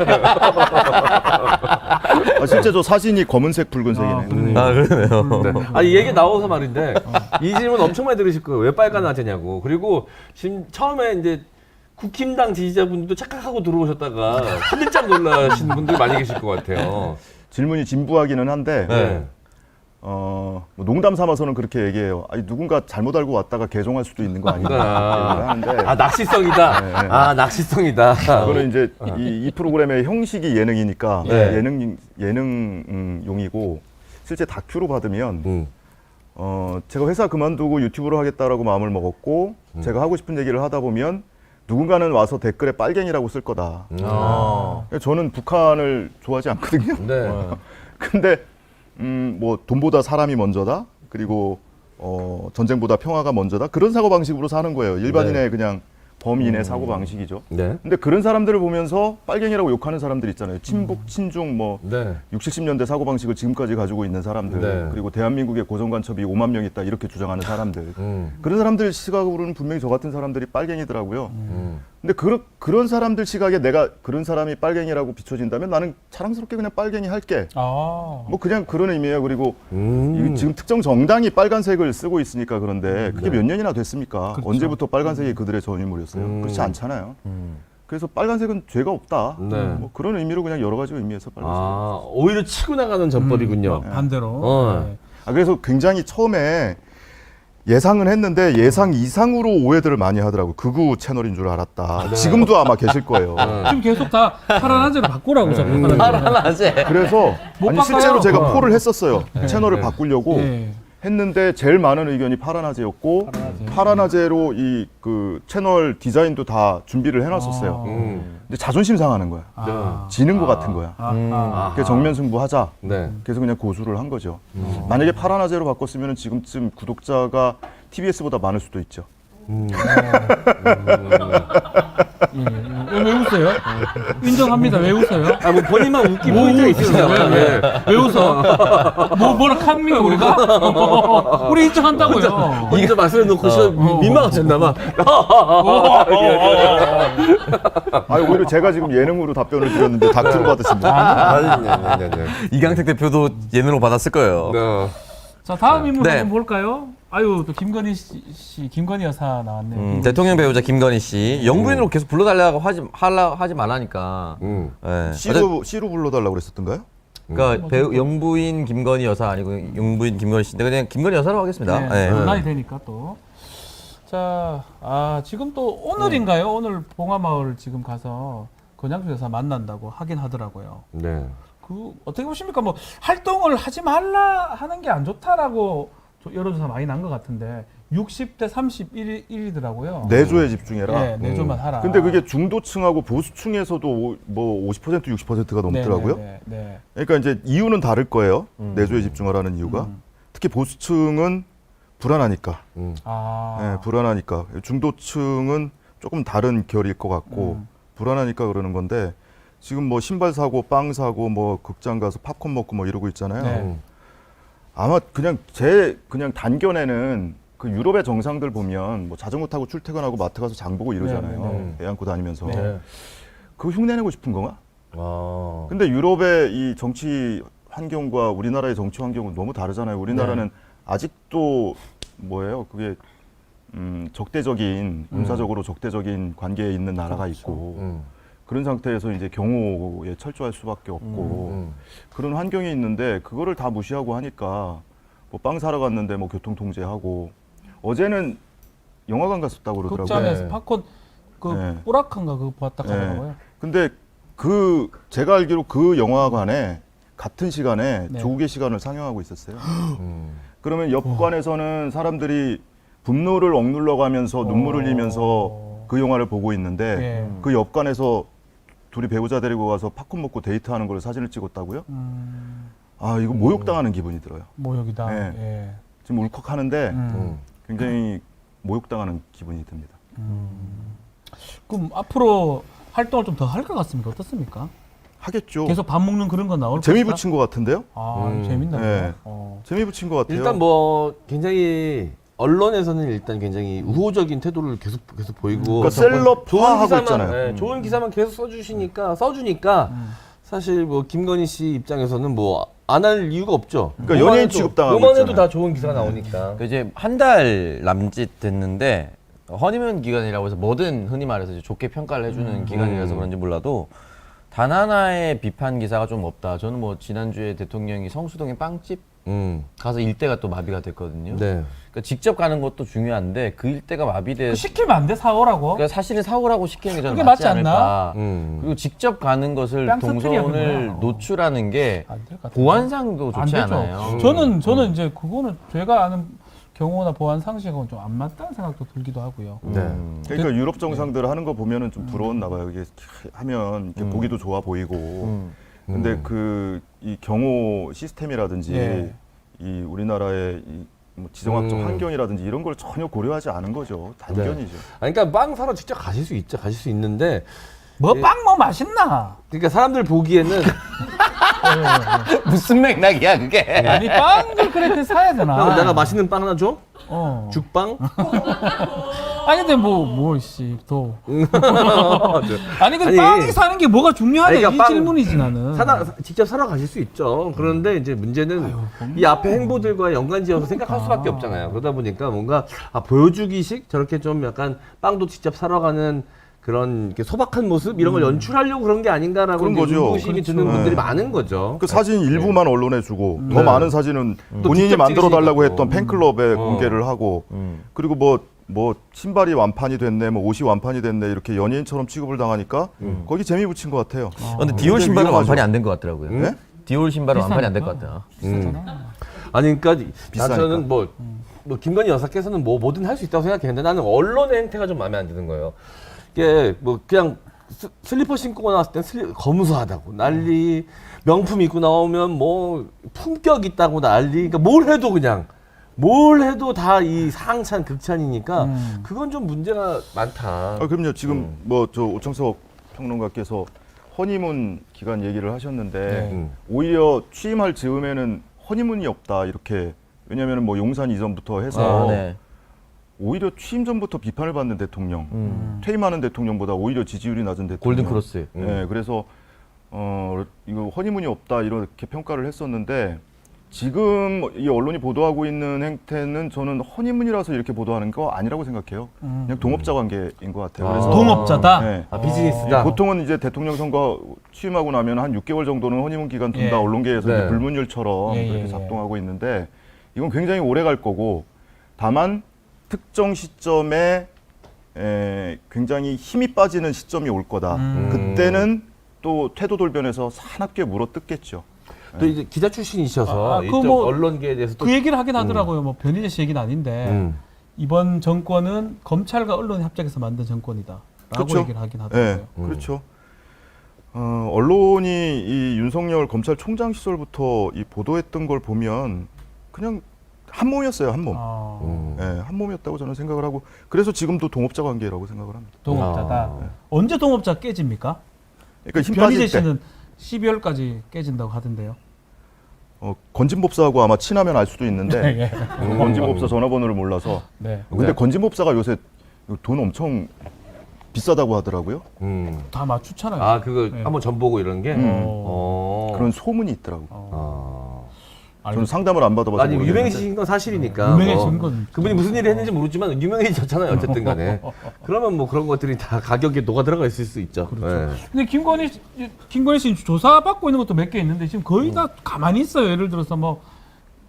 S4: 실제 저 사진이 검은색 붉은색이네.
S2: 아, 그러네요.
S1: 네. 아, 이 얘기 나와서 말인데, 이 질문 엄청 많이 들으실 거예요. 왜 빨간 아재냐고. 그리고 지금 처음에 이제 국힘당 지지자분들도 착각하고 들어오셨다가 화들짝 놀라신 분들 많이 계실 것 같아요.
S4: 질문이 진부하기는 한데
S1: 네.
S4: 뭐 농담 삼아서는 그렇게 얘기해요. 아니, 누군가 잘못 알고 왔다가 개종할 수도 있는 거 아닌가 하는데
S1: 아 낚시성이다.
S4: 네.
S1: 아 낚시성이다.
S4: 그거는 이제 이 프로그램의 형식이 예능이니까
S1: 네.
S4: 예능용이고 실제 다큐로 받으면 제가 회사 그만두고 유튜브를 하겠다라고 마음을 먹었고 제가 하고 싶은 얘기를 하다 보면 누군가는 와서 댓글에 빨갱이라고 쓸 거다. 저는 북한을 좋아하지 않거든요.
S1: 네.
S4: 근데 뭐 돈보다 사람이 먼저다. 그리고 전쟁보다 평화가 먼저다. 그런 사고 방식으로 사는 거예요. 일반인의 그냥 범인의 사고 방식이죠.
S1: 네.
S4: 근데 그런 사람들을 보면서 빨갱이라고 욕하는 사람들 있잖아요. 친북, 친중 뭐
S1: 네.
S4: 60, 70년대 사고 방식을 지금까지 가지고 있는 사람들.
S1: 네.
S4: 그리고 대한민국의 고정간첩이 5만 명 있다 이렇게 주장하는 사람들. 그런 사람들 시각으로는 분명히 저 같은 사람들이 빨갱이더라고요. 근데 그런 사람들 시각에 내가 그런 사람이 빨갱이라고 비춰진다면 나는 자랑스럽게 그냥 빨갱이 할게. 뭐 그냥 그런 의미예요. 그리고 이게 지금 특정 정당이 빨간색을 쓰고 있으니까 그런데 그게 몇 년이나 됐습니까?
S3: 그렇죠.
S4: 언제부터 빨간색이 그들의 전유물이었어요? 그렇지 않잖아요. 그래서 빨간색은 죄가 없다.
S1: 네.
S4: 뭐 그런 의미로 그냥 여러 가지 의미에서 빨간색.
S1: 아 오히려 치고 나가는 전법이군요.
S3: 반대로. 네.
S4: 그래서 굉장히 처음에 예상은 했는데 예상 이상으로 오해들을 많이 하더라고요. 극우 채널인 줄 알았다. 지금도 아마 계실 거예요.
S3: 지금 계속 다 파란 하재로 바꾸라고 자꾸
S2: 하나제.
S4: 그래서
S3: 못
S4: 아니,
S3: 바꿔요.
S4: 실제로 제가 폴을 했었어요. 채널을 바꾸려고
S3: 네.
S4: 했는데 제일 많은 의견이 파란하제였고 파란하제로 이 그 채널 디자인도 다 준비를 해놨었어요. 근데 자존심 상하는 거야. 지는 것 같은 거야. 그래서 정면 승부하자.
S1: 네.
S4: 그래서 그냥 고수를 한 거죠. 만약에 파란하제로 바꿨으면 지금쯤 구독자가 TBS보다 많을 수도 있죠.
S3: 왜 웃어요? 인정합니다. 왜 웃어요?
S1: 아 뭐 본인만 웃긴 포인트가 있으시나
S3: 왜? 왜 웃어? 뭐라 합니까 우리가? 우리 인정한다고요.
S1: 혼자 말씀해 놓고 민망하셨나 봐.
S4: 아니 오히려 제가 지금 예능으로 답변을 드렸는데 다큐로 받으십니다.
S1: 네.
S2: 이강택 대표도 예능으로 받았을 거예요.
S3: 자 다음 인물
S2: 네.
S3: 한번 볼까요? 아유 또 김건희 씨, 김건희 여사 나왔네요.
S2: 대통령 배우자 김건희 씨 영부인으로 계속 불러달라고 하지 말라니까. 네.
S4: C로 불러달라고 그랬었던가요?
S2: 그러니까 배우 영부인 김건희 여사 아니고 영부인 김건희 씨인데 그냥 김건희 여사로 하겠습니다.
S3: 네,
S2: 네.
S3: 논란이 되니까 또. 자, 지금 또 오늘인가요? 오늘 봉화마을 지금 가서 권양수 여사 만난다고 하긴 하더라고요.
S1: 네.
S3: 그 어떻게 보십니까? 뭐 활동을 하지 말라 하는 게 안 좋다라고 여론조사 많이 난 것 같은데 60대 31이더라고요.
S4: 내조에 집중해라.
S3: 네, 내조만 하라.
S4: 근데 그게 중도층하고 보수층에서도 뭐 50% 60%가 넘더라고요.
S3: 네.
S4: 그러니까 이제 이유는 다를 거예요. 내조에 집중하라는 이유가. 특히 보수층은 불안하니까. 네, 불안하니까. 중도층은 조금 다른 결일 것 같고 불안하니까 그러는 건데 지금 뭐 신발 사고 빵 사고 뭐 극장 가서 팝콘 먹고 뭐 이러고 있잖아요.
S3: 네.
S4: 아마 그냥 그냥 단견에는 그 유럽의 정상들 보면 뭐 자전거 타고 출퇴근하고 마트 가서 장 보고 이러잖아요. 애 안고 다니면서.
S1: 네.
S4: 그거 흉내내고 싶은 건가?
S1: 아.
S4: 근데 유럽의 이 정치 환경과 우리나라의 정치 환경은 너무 다르잖아요. 우리나라는 아직도 뭐예요? 그게 적대적인 군사적으로 적대적인 관계에 있는 나라가 있고 그런 상태에서 이제 경호에 철저할 수밖에 없고 그런 환경이 있는데 그거를 다 무시하고 하니까 뭐 빵 사러 갔는데 뭐 교통 통제하고 어제는 영화관 갔었다고 그러더라고요.
S3: 극장에서 팝콘 그
S4: 네.
S3: 뿌락한가 그거 봤다 하더라고요.
S4: 근데 제가 알기로 그 영화관에 같은 시간에
S3: 네.
S4: 조국의 시간을 상영하고 있었어요. 그러면 옆관에서는 사람들이 분노를 억눌러 가면서 눈물을 흘리면서 그 영화를 보고 있는데
S3: 예.
S4: 그 옆관에서 둘이 배우자 데리고 가서 팝콘 먹고 데이트하는 걸 사진을 찍었다고요? 아 이거 모욕당하는 기분이 들어요.
S3: 모욕이다.
S4: 네.
S3: 예.
S4: 지금 울컥하는데
S3: 음.
S4: 굉장히 모욕당하는 기분이 듭니다.
S3: 그럼 앞으로 활동을 좀 더 할 것 같습니까? 어떻습니까?
S4: 하겠죠.
S3: 계속 밥 먹는 그런 건 나올
S4: 재미
S3: 것이다?
S4: 붙인 것 같은데요?
S3: 재밌나
S4: 네.
S3: 보다.
S4: 재미 붙인 것 같아요.
S1: 일단 뭐 굉장히 언론에서는 일단 굉장히 우호적인 태도를 계속 보이고
S4: 그러니까 셀럽화하고 있잖아요.
S1: 네, 좋은 기사만 계속 써주니까 사실 뭐 김건희 씨 입장에서는 뭐 안 할 이유가 없죠.
S4: 그러니까 연예인 취급당하고
S1: 뭐만 해도
S4: 있잖아요.
S1: 다 좋은 기사가 나오니까.
S2: 이제 한 달 남짓 됐는데 허니문 기간이라고 해서 뭐든 흔히 말해서 이제 좋게 평가를 해주는 기간이라서 그런지 몰라도 단 하나의 비판 기사가 좀 없다. 저는 뭐 지난주에 대통령이 성수동에 빵집 가서 일대가 또 마비가 됐거든요.
S1: 네.
S2: 그러니까 직접 가는 것도 중요한데 그 일대가 마비돼서
S3: 시키면 안 돼, 사오라고?
S2: 그러니까 사실은 사고라고 시키는 게 저는
S3: 그게
S2: 맞지
S3: 맞지 않나?
S2: 않을까. 그리고 직접 가는 것을
S3: 뺑 터뜨리야,
S2: 동선을
S3: 그거야.
S2: 노출하는 게
S3: 안 될 것 같은데.
S2: 보안상도
S3: 안
S2: 좋지
S3: 되죠.
S2: 않아요.
S3: 저는 이제 그거는 제가 아는 경호나 보안 상식하고는 좀 안 맞다는 생각도 들기도 하고요.
S1: 네.
S4: 그러니까 유럽 정상들 하는 거 보면은 좀 부러웠나 봐요. 이게 하면 이렇게 보기도 좋아 보이고. 근데 그 이 경호 시스템이라든지
S3: 예.
S4: 이 우리나라의 뭐 지정학적 환경이라든지 이런 걸 전혀 고려하지 않은 거죠. 단견이죠.
S1: 아니, 그러니까 빵 사러 직접 가실 수 있죠. 가실 수 있는데
S3: 뭐 빵 뭐 맛있나?
S1: 그러니까 사람들 보기에는
S2: 무슨 맥락이야 그게?
S3: 아니 빵을 그렇게 사야 되나?
S1: 형, 내가 맛있는 빵 하나 줘?
S3: 어.
S1: 죽빵?
S3: 아니 근데 뭐씨 또. 아니 근데
S1: 아니,
S3: 빵이 사는 게 뭐가 중요하냐
S1: 아니, 그러니까
S3: 이
S1: 빵
S3: 질문이지 나는.
S1: 직접 사러 가실 수 있죠. 그런데 이제 문제는 이 앞에 행보들과 연관지어서 생각할 수밖에 없잖아요. 그러다 보니까 뭔가 보여주기식 저렇게 좀 약간 빵도 직접 사러 가는 그런 이렇게 소박한 모습 이런 걸 연출하려고 그런 게 아닌가라고
S4: 그런 거죠.
S1: 의구심이 드는 분들이 많은 거죠.
S4: 그 사진 일부만 언론에 주고 더
S1: 네.
S4: 많은 사진은
S1: 또
S4: 본인이
S1: 직접
S4: 만들어 달라고
S1: 찍으시니까
S4: 했던 팬클럽에 공개를 하고 그리고 뭐 신발이 완판이 됐네, 뭐 옷이 완판이 됐네 이렇게 연예인처럼 취급을 당하니까 거기 재미 붙인 것 같아요.
S2: 근데 디올 신발은
S4: 위험하죠.
S2: 완판이 안 된 것 같더라고요.
S4: 네?
S2: 디올 신발은
S3: 비싸니까.
S2: 완판이 안 된 것 같아요.
S3: 비싸잖아.
S1: 아니 그러니까
S4: 비싸니까.
S1: 저는 뭐 김건희 여사께서는 뭐 뭐든 할 수 있다고 생각했는데 나는 언론의 행태가 좀 마음에 안 드는 거예요. 이게 뭐 그냥 슬리퍼 신고 나왔을 땐 검소하다고 난리, 명품 입고 나오면 뭐 품격 있다고 난리. 그러니까 뭘 해도 다 이 상찬 극찬이니까 그건 좀 문제가 많다.
S4: 그럼요. 지금 뭐 저 오창석 평론가께서 허니문 기간 얘기를 하셨는데 오히려 취임할 즈음에는 허니문이 없다 이렇게. 왜냐하면 뭐 용산 이전부터 해서
S2: 네.
S4: 오히려 취임 전부터 비판을 받는 대통령, 퇴임하는 대통령보다 오히려 지지율이 낮은 대통령.
S2: 골든 크로스.
S4: 네, 그래서 이거 허니문이 없다 이렇게 평가를 했었는데 지금 이 언론이 보도하고 있는 행태는 저는 허니문이라서 이렇게 보도하는 거 아니라고 생각해요. 그냥 동업자 관계인 것 같아요. 그래서
S3: 동업자다.
S4: 네.
S1: 비즈니스다.
S4: 보통은 이제 대통령 선거 취임하고 나면 한 6개월 정도는 허니문 기간 둔다.
S3: 예.
S4: 언론계에서
S1: 네.
S4: 이제 불문율처럼
S3: 예,
S4: 그렇게
S3: 예.
S4: 작동하고 있는데 이건 굉장히 오래 갈 거고 다만 특정 시점에 굉장히 힘이 빠지는 시점이 올 거다. 그때는 또 태도 돌변해서 사납게 물어뜯겠죠.
S1: 또 이제 기자 출신이셔서
S3: 그
S1: 이쪽
S3: 뭐
S1: 언론계에 대해서 또
S3: 그 얘기를 하긴 하더라고요. 뭐 변희재 씨 얘기는 아닌데 이번 정권은 검찰과 언론이 합작해서 만든 정권이다. 라고
S4: 그쵸?
S3: 얘기를 하긴 하더라고요.
S4: 네, 그렇죠. 언론이 이 윤석열 검찰총장 시절부터 이 보도했던 걸 보면 그냥 한 몸이었어요, 한 몸.
S3: 아,
S4: 네, 한 몸이었다고 저는 생각을 하고 그래서 지금도 동업자 관계라고 생각을 합니다.
S3: 동업자다. 언제 동업자 깨집니까?
S4: 그러니까 힘
S3: 변희재
S4: 빠질 때
S3: 씨는 12월까지 깨진다고 하던데요.
S4: 건진법사하고 아마 친하면 알 수도 있는데
S3: 네.
S4: 건진법사 전화번호를 몰라서.
S3: 네.
S4: 근데 건진법사가 요새 돈 엄청 비싸다고 하더라고요.
S3: 다 맞추잖아요.
S1: 아 그거
S3: 네.
S1: 한번 전 보고 이런 게
S4: 그런 소문이 있더라고.
S3: 아니,
S4: 저는 상담을 안 받아봐서
S1: 아니
S4: 모르겠는데.
S1: 유명해지신 건 사실이니까
S3: 유명해진 건
S1: 그분이 무슨 일을 했는지 모르지만 유명해졌잖아요 어쨌든 간에. 그러면 뭐 그런 것들이 다 가격에 녹아 들어가 있을 수 있죠.
S3: 그렇죠.
S1: 네.
S3: 근데 김건희 씨 조사받고 있는 것도 몇 개 있는데 지금 거의 다 가만히 있어요. 예를 들어서 뭐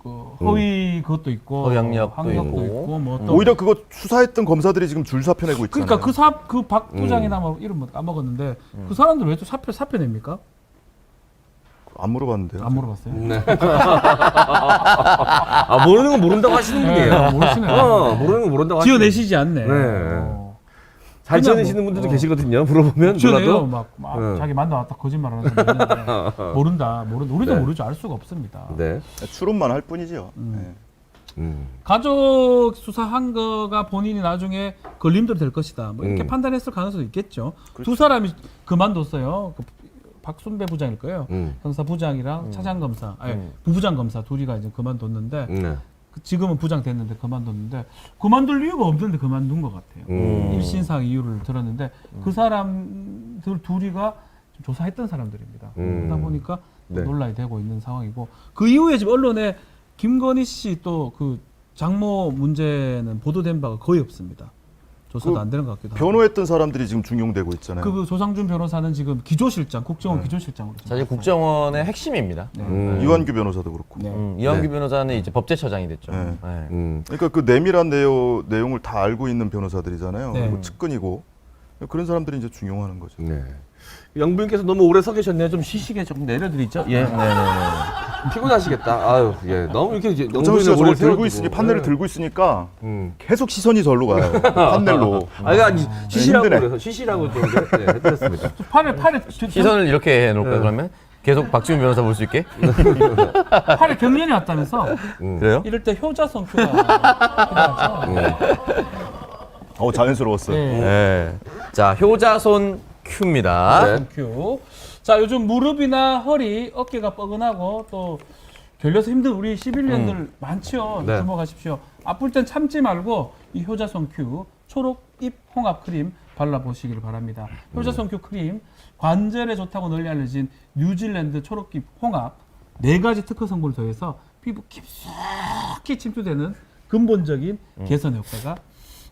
S3: 그 허위 그것도 있고
S2: 허위 학력도
S3: 있고
S2: 있고.
S3: 뭐 또
S4: 오히려 그거 수사했던 검사들이 지금 줄 사표 내고 있잖아요.
S3: 그러니까 그 박 부장이나 뭐 이름 뭐 까먹었는데 그 사람들 왜 또 사표 냅니까?
S4: 안 물어봤는데요.
S3: 안 물어봤어요.
S1: 네. 아 모르는 건 모른다고 하시는 분이에요.
S3: 모르시네요.
S1: 모르는 건 모른다고 하시는
S3: 지어내시지 않네.
S1: 네. 잘
S3: 그냥
S1: 지어내시는
S3: 뭐,
S1: 분들도 계시거든요. 물어보면
S3: 지어내요.
S1: 몰라도.
S3: 막
S1: 네.
S3: 자기 만나왔다 거짓말하는 사람 있는데 모른다. 우리도
S1: 네.
S3: 모르죠. 알 수가 없습니다.
S1: 네.
S4: 추론만 할 뿐이죠. 네.
S3: 가족 수사한 거가 본인이 나중에 걸림돌이 될 것이다. 뭐 이렇게
S1: 음.
S3: 판단했을 가능성도 있겠죠.
S4: 그렇죠.
S3: 두 사람이 그만뒀어요. 그 박순배 부장일 거예요.
S1: 음.
S3: 형사부장이랑 차장검사, 아니 부부장 검사 둘이가 이제 그만뒀는데
S1: 네.
S3: 지금은 부장 됐는데 그만뒀는데 그만둘 이유가 없는데 그만둔 것 같아요. 일신상 이유를 들었는데 그 사람들 둘이가 좀 조사했던 사람들입니다. 그러다 보니까
S1: 네.
S3: 논란이 되고 있는 상황이고 그 이후에 지금 언론에 김건희 씨 또 그 장모 문제는 보도된 바가 거의 없습니다. 조사도
S4: 그
S3: 안 되는 것 같기도 하고.
S4: 변호했던 사람들이 지금 중용되고 있잖아요.
S3: 그 조상준 변호사는 지금 기조실장, 국정원 기조실장으로. 지금
S2: 사실 국정원의 핵심입니다.
S4: 이완규 변호사도 그렇고.
S3: 네.
S2: 이완규
S1: 네.
S2: 변호사는 이제 법제처장이 됐죠.
S4: 네.
S2: 네.
S4: 그러니까 그 내밀한 내용을 다 알고 있는 변호사들이잖아요.
S3: 네.
S4: 뭐 측근이고 그런 사람들이 이제 중용하는 거죠.
S1: 네. 영부인께서 너무 오래 서 계셨네요. 좀 쉬시게 좀 내려드리죠. 예. 피곤하시겠다. 아유, 예. 너무 이렇게 이제
S4: 정우 씨가
S1: 오래
S4: 저걸 들고
S1: 세워두고.
S4: 있으니 판넬을
S1: 네.
S4: 들고 있으니까
S1: 음.
S4: 계속 시선이 절로 가요. 판넬로.
S1: 아니, 쉬시라고
S4: 힘드네.
S1: 그래서 쉬시라고 좀 네, 해드렸습니다.
S3: 팔에
S2: 시선을 이렇게 해놓을까요? 그러면 계속 박지훈 변호사 볼 수 있게?
S3: 팔에 경련이 왔다면서
S2: 그래요?
S3: 이럴 때 효자성표가
S4: 자연스러웠어요.
S3: 네.
S2: 네. 자, 효자손 큐입니다.
S1: 네.
S3: 땡큐. 자, 요즘 무릎이나 허리, 어깨가 뻐근하고 또 결려서 힘든 우리 11년들 많죠.
S1: 네.
S3: 주목하십시오. 아플 땐 참지 말고 이 효자손 큐 초록 잎 홍합 크림 발라보시길 바랍니다. 효자손 큐 크림 관절에 좋다고 널리 알려진 뉴질랜드 초록잎 홍합 4가지 특허 성분을 더해서 피부 깊숙이 침투되는 근본적인 개선 효과가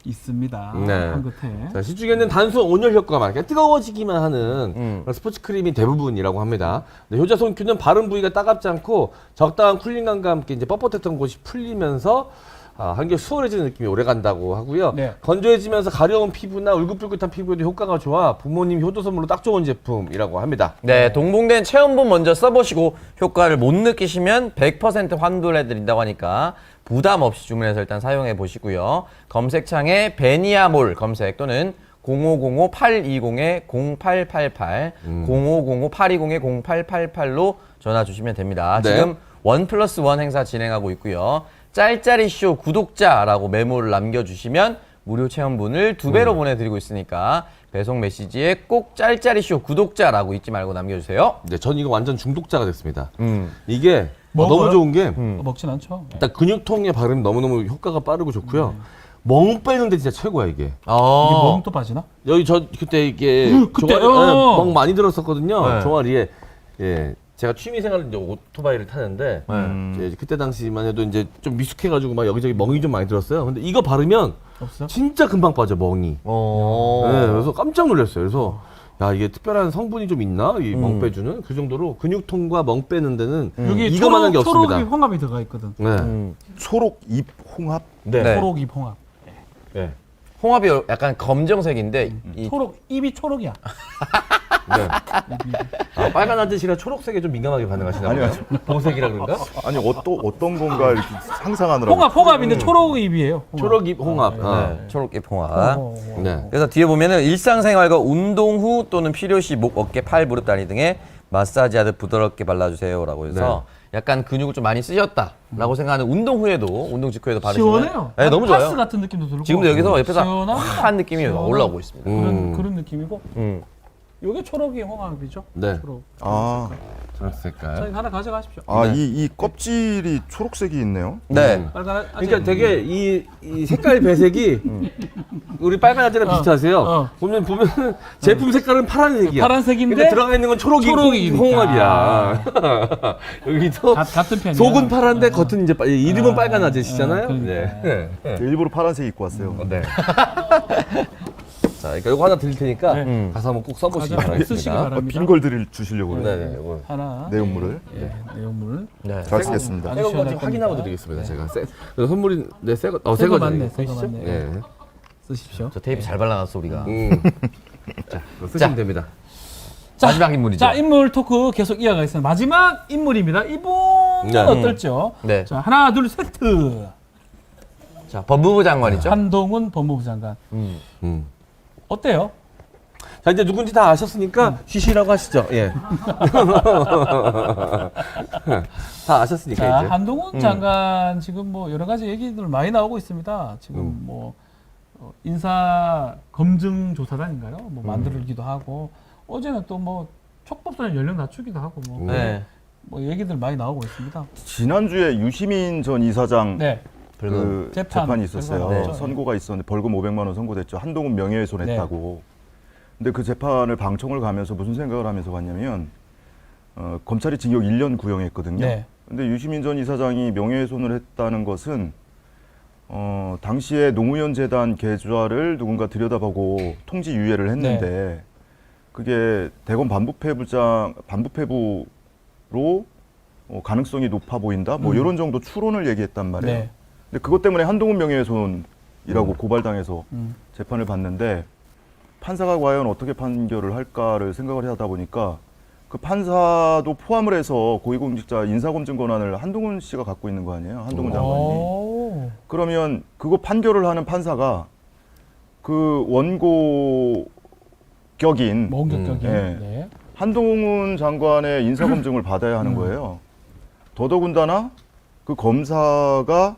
S3: 있습니다.
S1: 네.
S3: 한 끝에.
S1: 자, 시중에는 단순 온열 효과가 많게 뜨거워지기만 하는 그런 스포츠 크림이 대부분이라고 합니다. 네, 효자손 큐는 바른 부위가 따갑지 않고 적당한 쿨링감과 함께 이제 뻣뻣했던 곳이 풀리면서 한결 수월해지는 느낌이 오래 간다고 하고요.
S3: 네.
S1: 건조해지면서 가려운 피부나 울긋불긋한 피부에도 효과가 좋아 부모님 효도 선물로 딱 좋은 제품이라고 합니다.
S2: 네, 동봉된 체험본 먼저 써보시고 효과를 못 느끼시면 100% 환불해드린다고 하니까 부담 없이 주문해서 일단 사용해 보시고요. 검색창에 베니아몰 검색 또는 0505-820-0888, 0505-820-0888로 전화 주시면 됩니다.
S1: 네.
S2: 지금 1+1 행사 진행하고 있고요. 짤짤이쇼 구독자라고 메모를 남겨주시면 무료 체험분을 2배로 보내드리고 있으니까 배송 메시지에 꼭 짤짤이쇼 구독자라고 잊지 말고 남겨주세요.
S1: 네, 전 이거 완전 중독자가 됐습니다.
S2: 음.
S1: 이게
S3: 먹어요?
S1: 너무 좋은 게
S3: 먹진 않죠.
S1: 일단 근육통에 바르면 너무너무 효과가 빠르고 좋고요. 멍 빼는데 진짜 최고야 이게.
S3: 이게 멍도 빠지나?
S1: 여기 저 그때 이게
S3: 그때,
S1: 멍 많이 들었었거든요.
S2: 네.
S1: 종아리에. 예. 제가 취미 생활로 이제 오토바이를 타는데 이제 그때 당시만 해도 이제 좀 미숙해가지고 막 여기저기 멍이 좀 많이 들었어요. 근데 이거 바르면
S3: 없어?
S1: 진짜 금방 빠져 멍이. 네, 그래서 깜짝 놀랐어요. 그래서 야 이게 특별한 성분이 좀 있나 이 멍 빼주는 그 정도로 근육통과 멍 빼는 데는
S3: 여기
S1: 이거만한 게 없습니다.
S3: 초록이 홍합이 들어가 있거든.
S1: 네.
S4: 초록 잎 홍합.
S2: 네.
S3: 초록이 홍합.
S1: 네.
S2: 홍합이 약간 검정색인데 이
S3: 초록 입이 초록이야.
S1: 네. 빨간 아저씨가 초록색에 좀 민감하게 반응하시나 봐요. 보색이라 그런가?
S4: 아니 어떤 건가 이렇게 상상하느라고.
S3: 홍합인데 초록 입이에요. 홍합.
S1: 초록잎 홍합.
S2: 네, 초록잎 홍합.
S1: 네.
S2: 그래서 뒤에 보면은 일상생활과 운동 후 또는 필요시 목, 어깨, 팔, 무릎, 다리 등에 마사지하듯 부드럽게 발라주세요라고 해서 약간 근육을 좀 많이 쓰셨다라고 생각하는 운동 후에도 운동 직후에도 바르시면
S3: 시원해요.
S2: 네, 너무
S3: 파스
S2: 좋아요.
S3: 같은 느낌도 들고.
S2: 지금도 여기서 옆에서
S3: 시원합니다.
S2: 한 느낌이
S3: 시원한
S2: 올라오고 있습니다.
S3: 그런 느낌이고. 요게 초록이 홍합이죠.
S1: 네.
S3: 초록.
S4: 아,
S1: 초록 색깔.
S3: 저희 하나 가져가십시오.
S4: 이 껍질이 초록색이 있네요.
S2: 네.
S3: 빨간
S1: 그러니까 되게 이 색깔 배색이 우리 빨간 아저씨랑 비슷하세요. 보면 제품 색깔은 파란색이야.
S3: 파란색인데
S1: 근데 들어가 있는 건 초록이 홍합이야. 여기도
S3: 같은 편이야.
S1: 속은 파란데 겉은 이제 이름은 빨간 아저씨잖아요.
S3: 그러니까.
S1: 네.
S4: 일부러 파란색 입고 왔어요.
S1: 네. 자, 그러니까 이거 하나 드릴 테니까
S3: 네.
S1: 가서 한번 꼭 써보시기
S3: 가져가 쓰시기
S1: 바라겠습니다.
S3: 바랍니다.
S4: 빈 걸 주시려고 그래요.
S1: 네네. 이거
S3: 하나.
S4: 내용물을.
S3: 내용물.
S2: 네.
S4: 잘 쓰겠습니다.
S3: 아주
S1: 새거
S3: 시원할
S1: 좀 확인하고
S3: 겁니다.
S1: 드리겠습니다. 제가 그래서 선물이 새거
S3: 새거
S1: 새거
S3: 맞네. 새거 맞네.
S1: 네.
S3: 쓰십시오.
S2: 저 테이프 잘 발라놨어 우리가.
S1: 자, 그거 쓰시면 됩니다.
S2: 마지막 인물이죠.
S3: 자, 인물 토크 계속 이어가겠습니다. 마지막 인물입니다. 이분은
S1: 네.
S3: 어떨죠?
S2: 네.
S3: 자, 하나, 둘, 세트.
S2: 자, 법무부 장관이죠.
S3: 한동훈 법무부 장관.
S1: 음.
S3: 어때요?
S1: 자, 이제 누군지 다 아셨으니까 쉬시라고 하시죠. 예. 다 아셨으니까
S3: 자,
S1: 이제.
S3: 한동훈 장관 지금 뭐 여러 가지 얘기들 많이 나오고 있습니다. 지금 뭐 인사 검증 조사단인가요? 뭐 만들기도 하고 어제는 또 뭐 촉법소년 연령 낮추기도 하고 뭐,
S2: 네.
S3: 뭐 얘기들 많이 나오고 있습니다.
S4: 지난주에 유시민 전 이사장
S3: 네.
S4: 그 재판이 있었어요.
S3: 네.
S4: 선고가 있었는데 벌금 500만 원 선고됐죠. 한동훈 명예훼손했다고. 근데 그 재판을 방청을 가면서 무슨 생각을 하면서 갔냐면 검찰이 징역 1년 구형했거든요.
S3: 네.
S4: 근데 유시민 전 이사장이 명예훼손을 했다는 것은 당시에 노무현 재단 계좌를 누군가 들여다보고 통지 유예를 했는데 그게 대검 반부패부로 가능성이 높아 보인다. 뭐 이런 정도 추론을 얘기했단 말이에요.
S3: 네.
S4: 근데 그것 때문에 한동훈 명예훼손이라고 고발당해서 재판을 받는데 판사가 과연 어떻게 판결을 할까를 생각을 하다 보니까 그 판사도 포함을 해서 고위공직자 인사검증 권한을 한동훈 씨가 갖고 있는 거 아니에요? 한동훈 장관이.
S3: 오.
S4: 그러면 그거 판결을 하는 판사가 그 원고격인
S3: 원격격인.
S4: 네.
S3: 네.
S4: 한동훈 장관의 인사검증을 받아야 하는 거예요. 더더군다나 그 검사가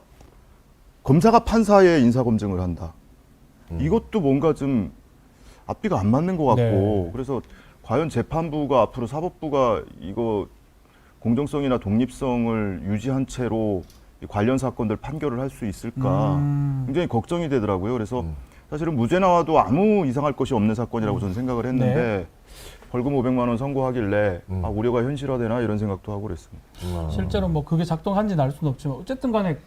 S4: 판사의 인사검증을 한다. 이것도 뭔가 좀 앞뒤가 안 맞는 것 같고
S3: 네.
S4: 그래서 과연 재판부가 앞으로 사법부가 이거 공정성이나 독립성을 유지한 채로 이 관련 사건들 판결을 할 수 있을까 굉장히 걱정이 되더라고요. 그래서 사실은 무죄 나와도 아무 이상할 것이 없는 사건이라고 저는 생각을 했는데
S3: 네.
S4: 벌금 500만 원 선고하길래 아, 우려가 현실화되나 이런 생각도 하고 그랬습니다.
S3: 실제로 뭐 그게 작동한지는 알 수는 없지만 어쨌든 간에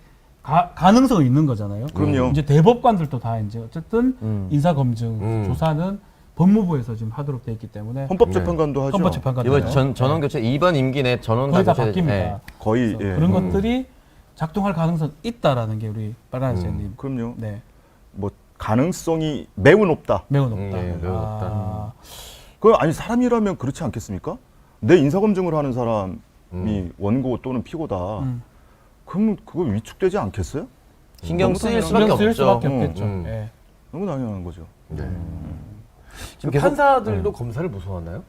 S3: 가능성은 있는 거잖아요.
S4: 그럼요.
S3: 이제 대법관들도 다 이제 어쨌든 인사검증 조사는 법무부에서 지금 하도록 돼 있기 때문에
S4: 헌법재판관도 하죠.
S3: 헌법재판관도
S2: 이번 전원 교체 이번 임기 내 전원
S3: 거의 다
S2: 교체
S3: 바뀝니다.
S2: 네.
S4: 거의
S3: 그래서
S4: 예.
S3: 그런 것들이 작동할 가능성 있다라는 게 우리 빨간 선생님.
S4: 그럼요.
S3: 네,
S4: 뭐 가능성이 매우 높다.
S3: 매우 높다.
S1: 네, 매우 높다.
S3: 아,
S4: 그 아니 사람이라면 그렇지 않겠습니까? 내 인사검증을 하는 사람이 원고 또는 피고다. 그러면 그거 위축되지 않겠어요?
S2: 신경 쓰일 수밖에
S3: 신경 쓰일
S2: 없죠.
S3: 수밖에 없겠죠.
S1: 음.
S3: 예.
S4: 너무 당연한 거죠.
S1: 지금
S2: 계속-
S1: 판사들도 검사를 무서워하나요?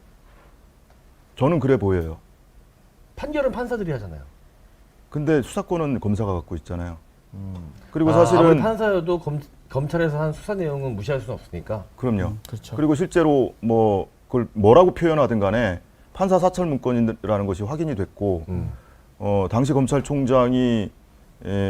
S4: 저는 그래 보여요.
S1: 판결은 판사들이 하잖아요.
S4: 근데 수사권은 검사가 갖고 있잖아요. 그리고
S1: 아무리
S4: 사실은
S1: 판사여도 검찰에서 한 수사 내용은 무시할 수는 없으니까.
S4: 그럼요.
S3: 그렇죠.
S4: 그리고 실제로 뭐 그걸 뭐라고 표현하든 간에 판사 사찰 문건이라는 것이 확인이 됐고 당시 검찰총장이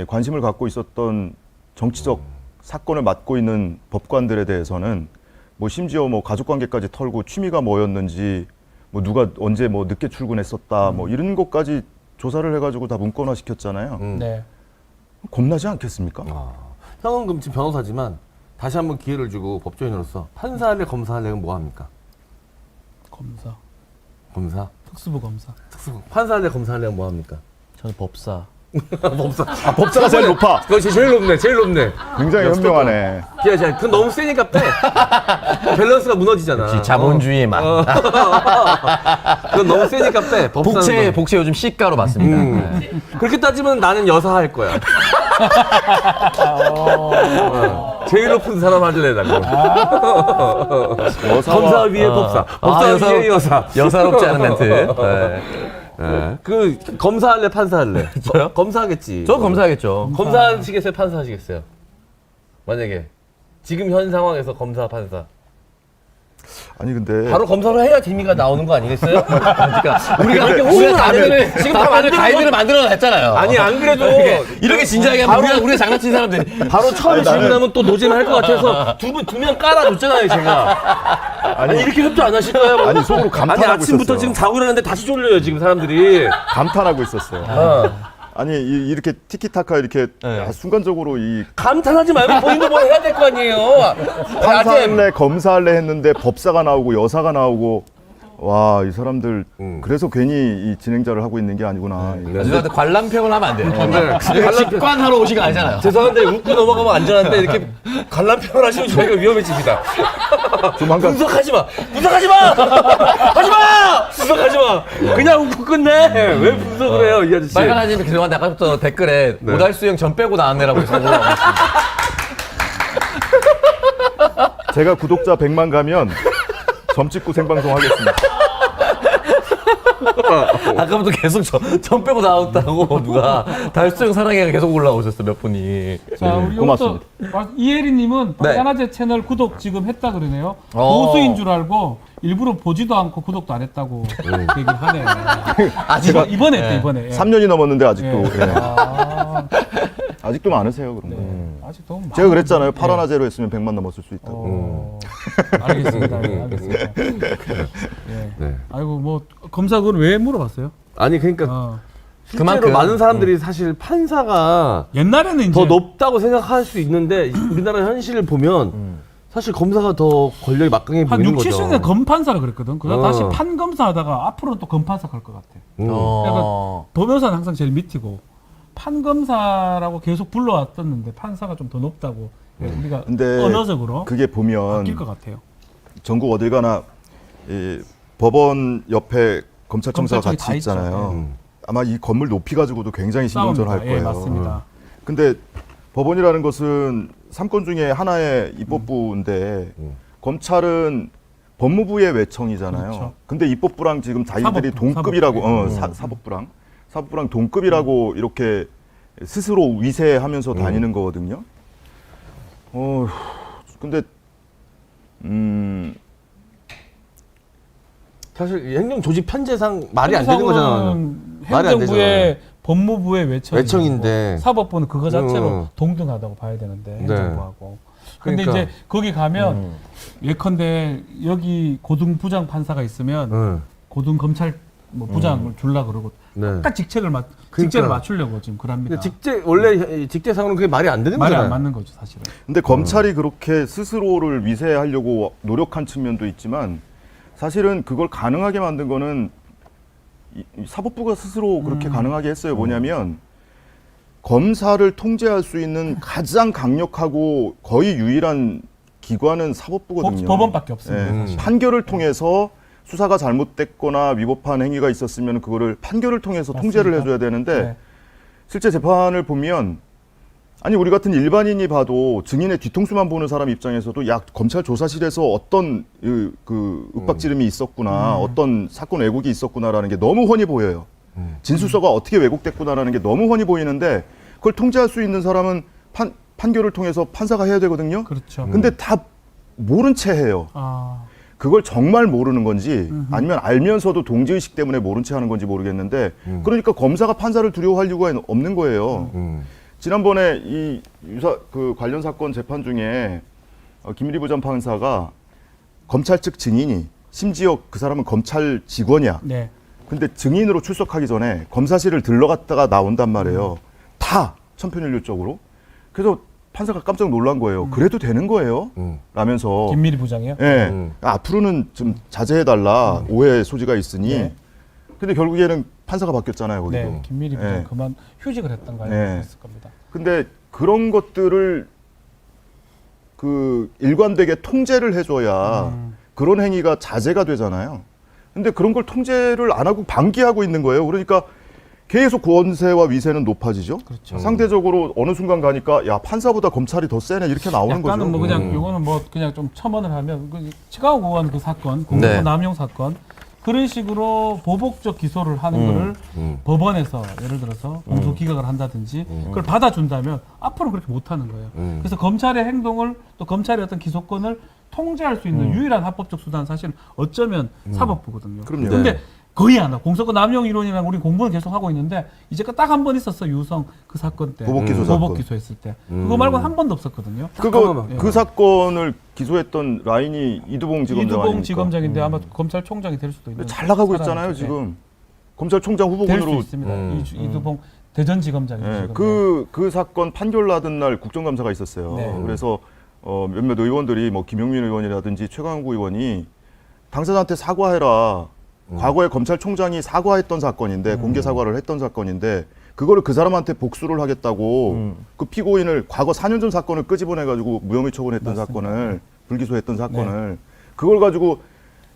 S4: 관심을 갖고 있었던 정치적 사건을 맡고 있는 법관들에 대해서는 뭐 심지어 뭐 가족관계까지 털고 취미가 뭐였는지 뭐 누가 언제 뭐 늦게 출근했었다 뭐 이런 것까지 조사를 해가지고 다 문건화 시켰잖아요.
S3: 네.
S4: 겁나지 않겠습니까?
S1: 형은 그럼 지금 변호사지만 다시 한번 기회를 주고 법조인으로서 판사할래 검사할래는 뭐 합니까?
S3: 검사,
S1: 검사?
S3: 특수부 검사.
S1: 특수. 판사할래 검사할래는 뭐 합니까?
S2: 저는 법사.
S1: 법사.
S4: 법사가 제일 높아.
S1: 그것이 제일 높네. 제일 높네.
S4: 굉장히 현명하네.
S1: 기아자, 그건 너무 세니까 빼. 밸런스가 무너지잖아.
S2: 역시 자본주의의 맛.
S1: 그건 너무 세니까 빼. 법사는
S2: 복채 요즘 시가로 맞습니다. 네.
S1: 그렇게 따지면 나는 여사 할 거야. 제일 높은 사람 할래 나 그럼. 검사 위에 법사, 법사 위에 여사.
S2: 여사롭지 않은 멘트. 네.
S1: 네. 그 검사 할래 판사 할래?
S2: 저요?
S1: 검사하겠지.
S2: 저 검사하겠죠.
S1: 검사하시겠어요 판사 하시겠어요? 만약에 지금 현 상황에서 검사 판사
S4: 아니 근데
S1: 바로 검사를 해야 재미가 나오는 거 아니겠어요?
S2: 그러니까 우리가
S1: 이렇게
S2: 우리가
S1: 호응을 안
S2: 가이드를
S1: 해도 지금 다
S2: 나만의
S1: 만들어서-
S2: 가이드를 만들어 놨잖아요.
S1: 아니 안 그래도
S2: 이렇게 진지하게 하면 우리가 장난친 사람들이
S1: 바로 처음에 질문하면 또 노잼할 것 같아서 두 명 깔아줬잖아요 제가. 아니 이렇게 협조 안 하실까요?
S4: 아니, 속으로
S1: 아니
S4: 감탄하고
S1: 아침부터
S4: 있었어요.
S1: 지금 자고 일어났는데 다시 졸려요 지금 사람들이.
S4: 감탄하고 있었어요. 아니 이렇게 티키타카 이렇게 순간적으로 이
S1: 감탄하지 말고 본인도 뭐 해야 될 거 아니에요.
S4: 판사할래 검사할래 했는데 법사가 나오고 여사가 나오고 와 이 사람들 그래서 괜히 이 진행자를 하고 있는 게 아니구나.
S2: 누구한테 관람평을 하면 안 돼요.
S1: 네.
S2: 직관하러 오신 거 아니잖아요.
S1: 죄송한데 웃고 넘어가면 안전한데 이렇게 관람평을 하시면 저희가 위험해집니다.
S4: 조만간
S1: 분석하지 마! 분석하지 마! 하지 마! 분석하지 마! 그냥 웃고 끝내! 왜 분석을 해요, 이 아저씨?
S2: 빨간 아저씨 죄송한데 아까부터 댓글에 오달수영 전 빼고 나왔네라고 해서 올라오고 있습니다.
S4: 제가 구독자 100만 가면 점 찍고 생방송 하겠습니다.
S2: 아까부터 계속 전 빼고 나왔다고 누가 달수영 사랑해가 계속 올라오셨어 몇 분이.
S3: 자, 우리
S4: 고맙습니다.
S3: 이혜리님은 빨간아재 채널 구독 지금 했다 그러네요. 보수인 줄 알고 일부러 보지도 않고 구독도 안 했다고 얘기를 하네요. 이번에 했대 이번에. 예.
S4: 3년이 넘었는데 아직도
S3: 예.
S4: 예.
S3: 아,
S4: 아직도 많으세요 그런 거.
S3: 아직도 많은
S4: 제가 그랬잖아요.
S3: 분들이-
S4: 파란아재로 했으면 100만 넘었을 수 있다고.
S3: 알겠습니다. 알겠습니다. 예.
S1: 네.
S3: 아이고 뭐 검사 그걸 왜 물어봤어요?
S1: 아니, 그러니까
S3: 어.
S1: 실제로
S2: 그만큼,
S1: 많은 사람들이 사실 판사가
S3: 옛날에는 이제
S1: 더 높다고 생각할 수 있는데 우리나라 현실을 보면 사실 검사가 더 권력이 막강해
S3: 한
S1: 보이는
S3: 6,
S1: 거죠.
S3: 70년대 검판사라 그랬거든. 그러다 다시
S1: 어.
S3: 판검사 하다가 앞으로는 또 검판사 갈 것 같아.
S2: 어.
S3: 변호사는 항상 제일 밑이고 판검사라고 계속 불러왔었는데 판사가 좀 더 높다고 우리가
S4: 근데
S3: 언어적으로
S4: 그게 보면
S3: 바뀔 것 같아요.
S4: 전국 어딜 가나 이 법원 옆에 검찰청사가
S3: 검찰청이
S4: 같이
S3: 다 있죠.
S4: 있잖아요. 아마 이 건물 높이 가지고도 굉장히 신경전할
S3: 싸웁니다.
S4: 거예요.
S3: 예, 맞습니다.
S4: 근데 법원이라는 것은 3권 중에 하나의 입법부인데 검찰은 법무부의 외청이잖아요.
S3: 그렇죠.
S4: 근데 입법부랑 지금 자기들이
S3: 사법부,
S4: 동급이라고
S3: 사법부.
S4: 사법부랑 동급이라고 이렇게 스스로 위세하면서 다니는 거거든요. 근데
S1: 사실 이 행정조직 편제상 말이 안 되는 거잖아요. 말이 안
S3: 행정부의 법무부의
S1: 외청인데.
S3: 사법부는 그거 자체로
S1: 음.
S3: 동등하다고 봐야 되는데
S1: 네.
S3: 행정부하고. 근데
S1: 그러니까.
S3: 이제 거기 가면 예컨대 여기 고등부장 판사가 있으면 고등 검찰 뭐 부장을 줄라 그러고
S1: 네.
S3: 딱 직책을
S1: 그러니까.
S3: 맞추려고 지금 그럽니다.
S1: 근데 원래 직제상으로는 그게 말이 안 되는
S3: 말이
S1: 거잖아요.
S3: 안 맞는 거죠 사실은.
S4: 근데 검찰이 그렇게 스스로를 위세하려고 노력한 측면도 있지만 사실은 그걸 가능하게 만든 거는 이 사법부가 스스로 그렇게 가능하게 했어요. 뭐냐면 검사를 통제할 수 있는 가장 강력하고 거의 유일한 기관은 사법부거든요.
S3: 법원밖에 없습니다.
S4: 예,
S3: 사실.
S4: 판결을 통해서 수사가 잘못됐거나 위법한 행위가 있었으면 그거를 판결을 통해서 통제를
S3: 맞습니다.
S4: 해줘야 되는데
S3: 네.
S4: 실제 재판을 보면 아니 우리 같은 일반인이 봐도 증인의 뒤통수만 보는 사람 입장에서도 야 검찰 조사실에서 어떤 그 윽박지름이 있었구나 어떤 사건 왜곡이 있었구나라는 게 너무 훤히 보여요. 진술서가 어떻게 왜곡됐구나라는 게 너무 훤히 보이는데 그걸 통제할 수 있는 사람은 판결을 통해서 판사가 해야 되거든요.
S3: 그렇죠.
S4: 근데 다 모른 채 해요.
S3: 아,
S4: 그걸 정말 모르는 건지 아니면 알면서도 동지의식 때문에 모른 채 하는 건지 모르겠는데 그러니까 검사가 판사를 두려워할 이유가 없는 거예요. 지난번에 이 유사 그 관련 사건 재판 중에 김일희 부장판사가 검찰 측 증인이 심지어 그 사람은 검찰 직원이야.
S3: 네.
S4: 근데 증인으로 출석하기 전에 검사실을 들러갔다가 나온단 말이에요. 다 천편일률적으로. 그래서 판사가 깜짝 놀란 거예요. 그래도 되는 거예요? 라면서.
S3: 김미리 부장이요?
S4: 예. 앞으로는 좀 자제해달라. 오해 소지가 있으니.
S3: 네.
S4: 근데 결국에는 판사가 바뀌었잖아요, 거기도.
S3: 네, 김미리 부장
S4: 예.
S3: 그만 휴직을 했던가요?
S4: 네.
S3: 했을 겁니다.
S4: 근데 그런 것들을 그 일관되게 통제를 해줘야 그런 행위가 자제가 되잖아요. 근데 그런 걸 통제를 안 하고 방기하고 있는 거예요. 그러니까 계속 권세와 위세는 높아지죠.
S3: 그렇죠.
S4: 상대적으로 어느 순간 가니까 야 판사보다 검찰이 더 세네 이렇게 나오는 거죠.
S3: 약간은 뭐 그냥 요거는 뭐 그냥 좀 첨언을 하면 그 시카고 공원 그 사건, 공무원
S2: 네.
S3: 남용 사건 그런 식으로 보복적 기소를 하는 거를 법원에서 예를 들어서 공소 기각을 한다든지 그걸 받아준다면 앞으로 그렇게 못 하는 거예요. 그래서 검찰의 행동을 또 검찰의 어떤 기소권을 통제할 수 있는 유일한 합법적 수단은 사실 어쩌면 사법부거든요.
S4: 그럼요.
S3: 근데
S1: 네.
S3: 거의 안 하고 공소권 남용 이론이랑 우리 공부는 계속 하고 있는데 이제껏 딱 한 번 있었어 유성 그 사건 때
S4: 보복 기소 사건.
S3: 보복 기소했을 때 그거 말고는 한 번도 없었거든요.
S4: 그거
S3: 예.
S4: 그 사건을 기소했던 라인이 이두봉 지검장
S3: 이두봉
S4: 아닙니까?
S3: 지검장인데 아마 검찰총장이 될 수도 있는
S4: 잘 나가고
S3: 사람이죠.
S4: 있잖아요
S3: 예.
S4: 지금. 검찰총장
S3: 될 수
S4: 후보군으로.
S3: 있습니다. 이두봉 대전지검장이죠.
S4: 예,
S3: 지금.
S4: 그 사건 판결 나던 날 국정감사가 있었어요.
S3: 네.
S4: 그래서 몇몇 의원들이 뭐 김용민 의원이라든지 최강욱 의원이 당사자한테 사과해라. 과거에 검찰총장이 사과했던 사건인데 공개 사과를 했던 사건인데 그거를 그 사람한테 복수를 하겠다고 그 피고인을 과거 4년 전 사건을 끄집어내가지고 무혐의 처분했던
S3: 맞습니다.
S4: 사건을 불기소했던 사건을 그걸 가지고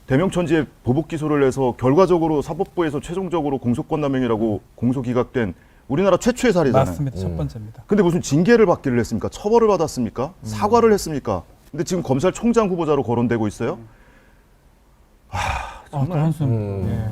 S4: 대명천지에 보복 기소를 해서 결과적으로 사법부에서 최종적으로 공소권 남용이라고 공소 기각된 우리나라 최초의 사례잖아요.
S3: 맞습니다. 첫 번째입니다.
S4: 근데 무슨 징계를 받기를 했습니까? 처벌을 받았습니까? 사과를 했습니까? 근데 지금 검찰총장 후보자로 거론되고 있어요.
S3: 또 한숨. 예.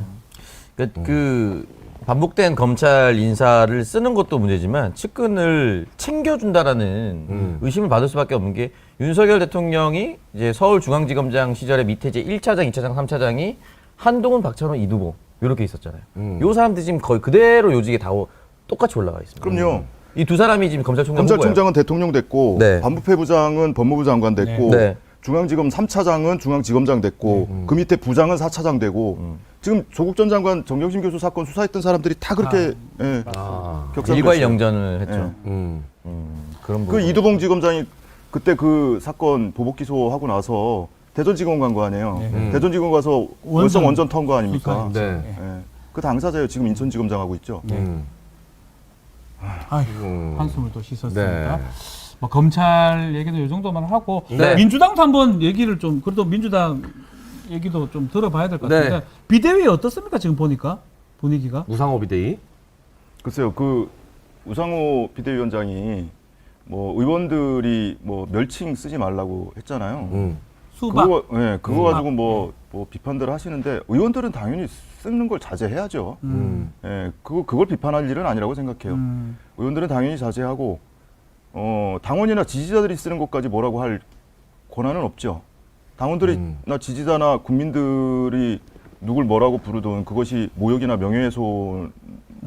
S2: 그러니까 그 반복된 검찰 인사를 쓰는 것도 문제지만 측근을 챙겨준다라는 의심을 받을 수밖에 없는 게 윤석열 대통령이 이제 서울중앙지검장 시절에 밑에 이제 1차장, 2차장, 3차장이 한동훈, 박찬호, 이두봉 이렇게 있었잖아요. 요 사람들이 지금 거의 그대로 요직에 다 똑같이 올라가 있습니다.
S4: 그럼요.
S2: 이 두 사람이 지금 검찰총장 후보예요.
S4: 검찰총장은 대통령 됐고
S2: 네.
S4: 반부패 부장은 법무부 장관 됐고
S2: 네.
S4: 중앙지검 3차장은 중앙지검장 됐고 그 밑에 부장은 4차장 되고 지금 조국 전 장관 정경심 교수 사건 수사했던 사람들이 다 그렇게 예, 격상됐어요.
S2: 일괄 영전을 했죠.
S4: 예.
S2: 그런
S4: 그
S2: 부분.
S4: 이두봉 지검장이 그때 그 사건 보복 기소하고 나서 대전지검 간 거 아니에요. 대전지검 가서 월성 원전 턴 거 아닙니까?
S1: 네.
S4: 예. 그 당사자예요. 지금 인천지검장 하고 있죠.
S3: 아휴, 한숨을 또 쉬셨습니다.
S1: 네.
S3: 뭐 검찰 얘기는 이 정도만 하고
S1: 네.
S3: 민주당도 한번 얘기를 좀 그래도 민주당 얘기도 좀 들어봐야 될 것
S1: 네.
S3: 같은데 비대위 어떻습니까 지금 보니까 분위기가?
S1: 우상호 비대위.
S4: 글쎄요. 그 우상호 비대위원장이 뭐 의원들이 뭐 멸칭 쓰지 말라고 했잖아요.
S3: 수박.
S4: 그거 가지고 뭐 비판들 하시는데 의원들은 당연히 쓰는 걸 자제해야죠. 예, 그걸 비판할 일은 아니라고 생각해요. 의원들은 당연히 자제하고 당원이나 지지자들이 쓰는 것까지 뭐라고 할 권한은 없죠. 당원들이나 지지자나 국민들이 누굴 뭐라고 부르든 그것이 모욕이나 명예훼손이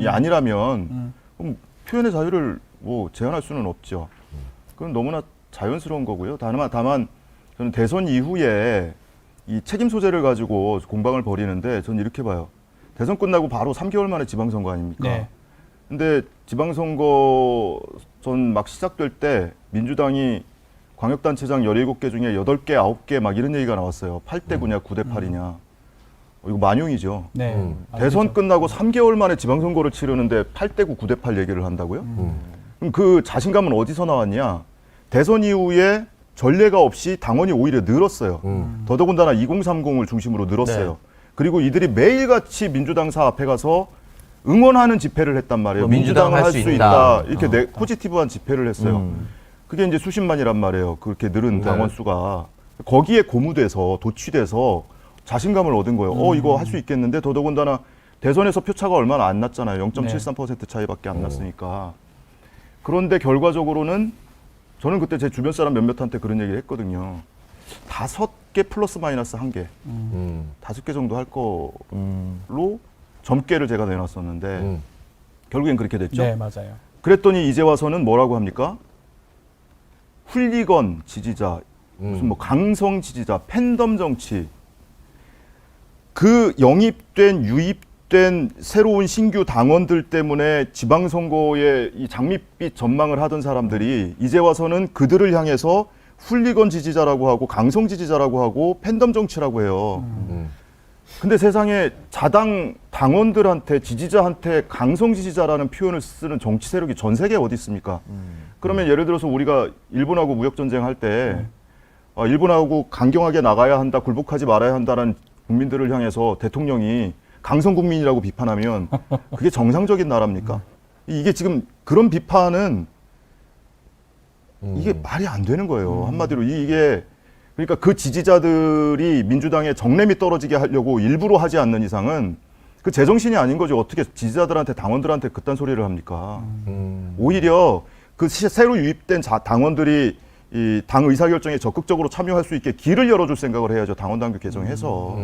S4: 아니라면 그럼 표현의 자유를 뭐 제한할 수는 없죠. 그건 너무나 자연스러운 거고요. 다만 저는 대선 이후에 이 책임 소재를 가지고 공방을 벌이는데 저는 이렇게 봐요. 대선 끝나고 바로 3개월 만에 지방선거 아닙니까?
S3: 네.
S4: 근데 지방선거 전 막 시작될 때 민주당이 광역단체장 17개 중에 8개, 9개 막 이런 얘기가 나왔어요. 8대 9냐, 9대 8이냐. 이거 만용이죠.
S3: 네.
S4: 대선 끝나고 3개월 만에 지방선거를 치르는데 8대 9, 9대 8 얘기를 한다고요? 그럼 그 자신감은 어디서 나왔냐? 대선 이후에 전례가 없이 당원이 오히려 늘었어요. 더더군다나 2030을 중심으로 늘었어요.
S1: 네.
S4: 그리고 이들이 매일같이 민주당사 앞에 가서 응원하는 집회를 했단 말이에요. 민주당은 할 수 있다. 이렇게 포지티브한 집회를 했어요. 그게 이제 수십만이란 말이에요. 그렇게 늘은
S1: 네.
S4: 당원 수가. 거기에 고무돼서 도취돼서 자신감을 얻은 거예요. 이거 할 수 있겠는데 더더군다나 대선에서 표차가 얼마나 안 났잖아요. 0.73% 차이밖에 안 났으니까. 그런데 결과적으로는 저는 그때 제 주변 사람 몇몇한테 그런 얘기를 했거든요. 5개 플러스 마이너스 1개. 5개 정도 할 거로 점괘를 제가 내놨었는데 결국엔 그렇게 됐죠.
S3: 네, 맞아요.
S4: 그랬더니 이제 와서는 뭐라고 합니까? 훌리건 지지자, 무슨 뭐 강성 지지자, 팬덤 정치. 그 영입된, 유입된 새로운 신규 당원들 때문에 지방선거에 이 장밋빛 전망을 하던 사람들이 이제 와서는 그들을 향해서 훌리건 지지자라고 하고 강성 지지자라고 하고 팬덤 정치라고 해요. 근데 세상에 자당 당원들한테 지지자한테 강성 지지자라는 표현을 쓰는 정치 세력이 전 세계에 어디 있습니까? 그러면 예를 들어서 우리가 일본하고 무역 전쟁 할 때 일본하고 강경하게 나가야 한다, 굴복하지 말아야 한다는 국민들을 향해서 대통령이 강성 국민이라고 비판하면 그게 정상적인 나라입니까? 이게 지금 그런 비판은 이게 말이 안 되는 거예요. 한마디로 이게 그러니까 그 지지자들이 민주당의 정념이 떨어지게 하려고 일부러 하지 않는 이상은 그 제정신이 아닌 거죠. 어떻게 지지자들한테 당원들한테 그딴 소리를 합니까? 오히려 그 새로 유입된 당원들이 이 당 의사결정에 적극적으로 참여할 수 있게 길을 열어줄 생각을 해야죠. 당원당규 개정해서.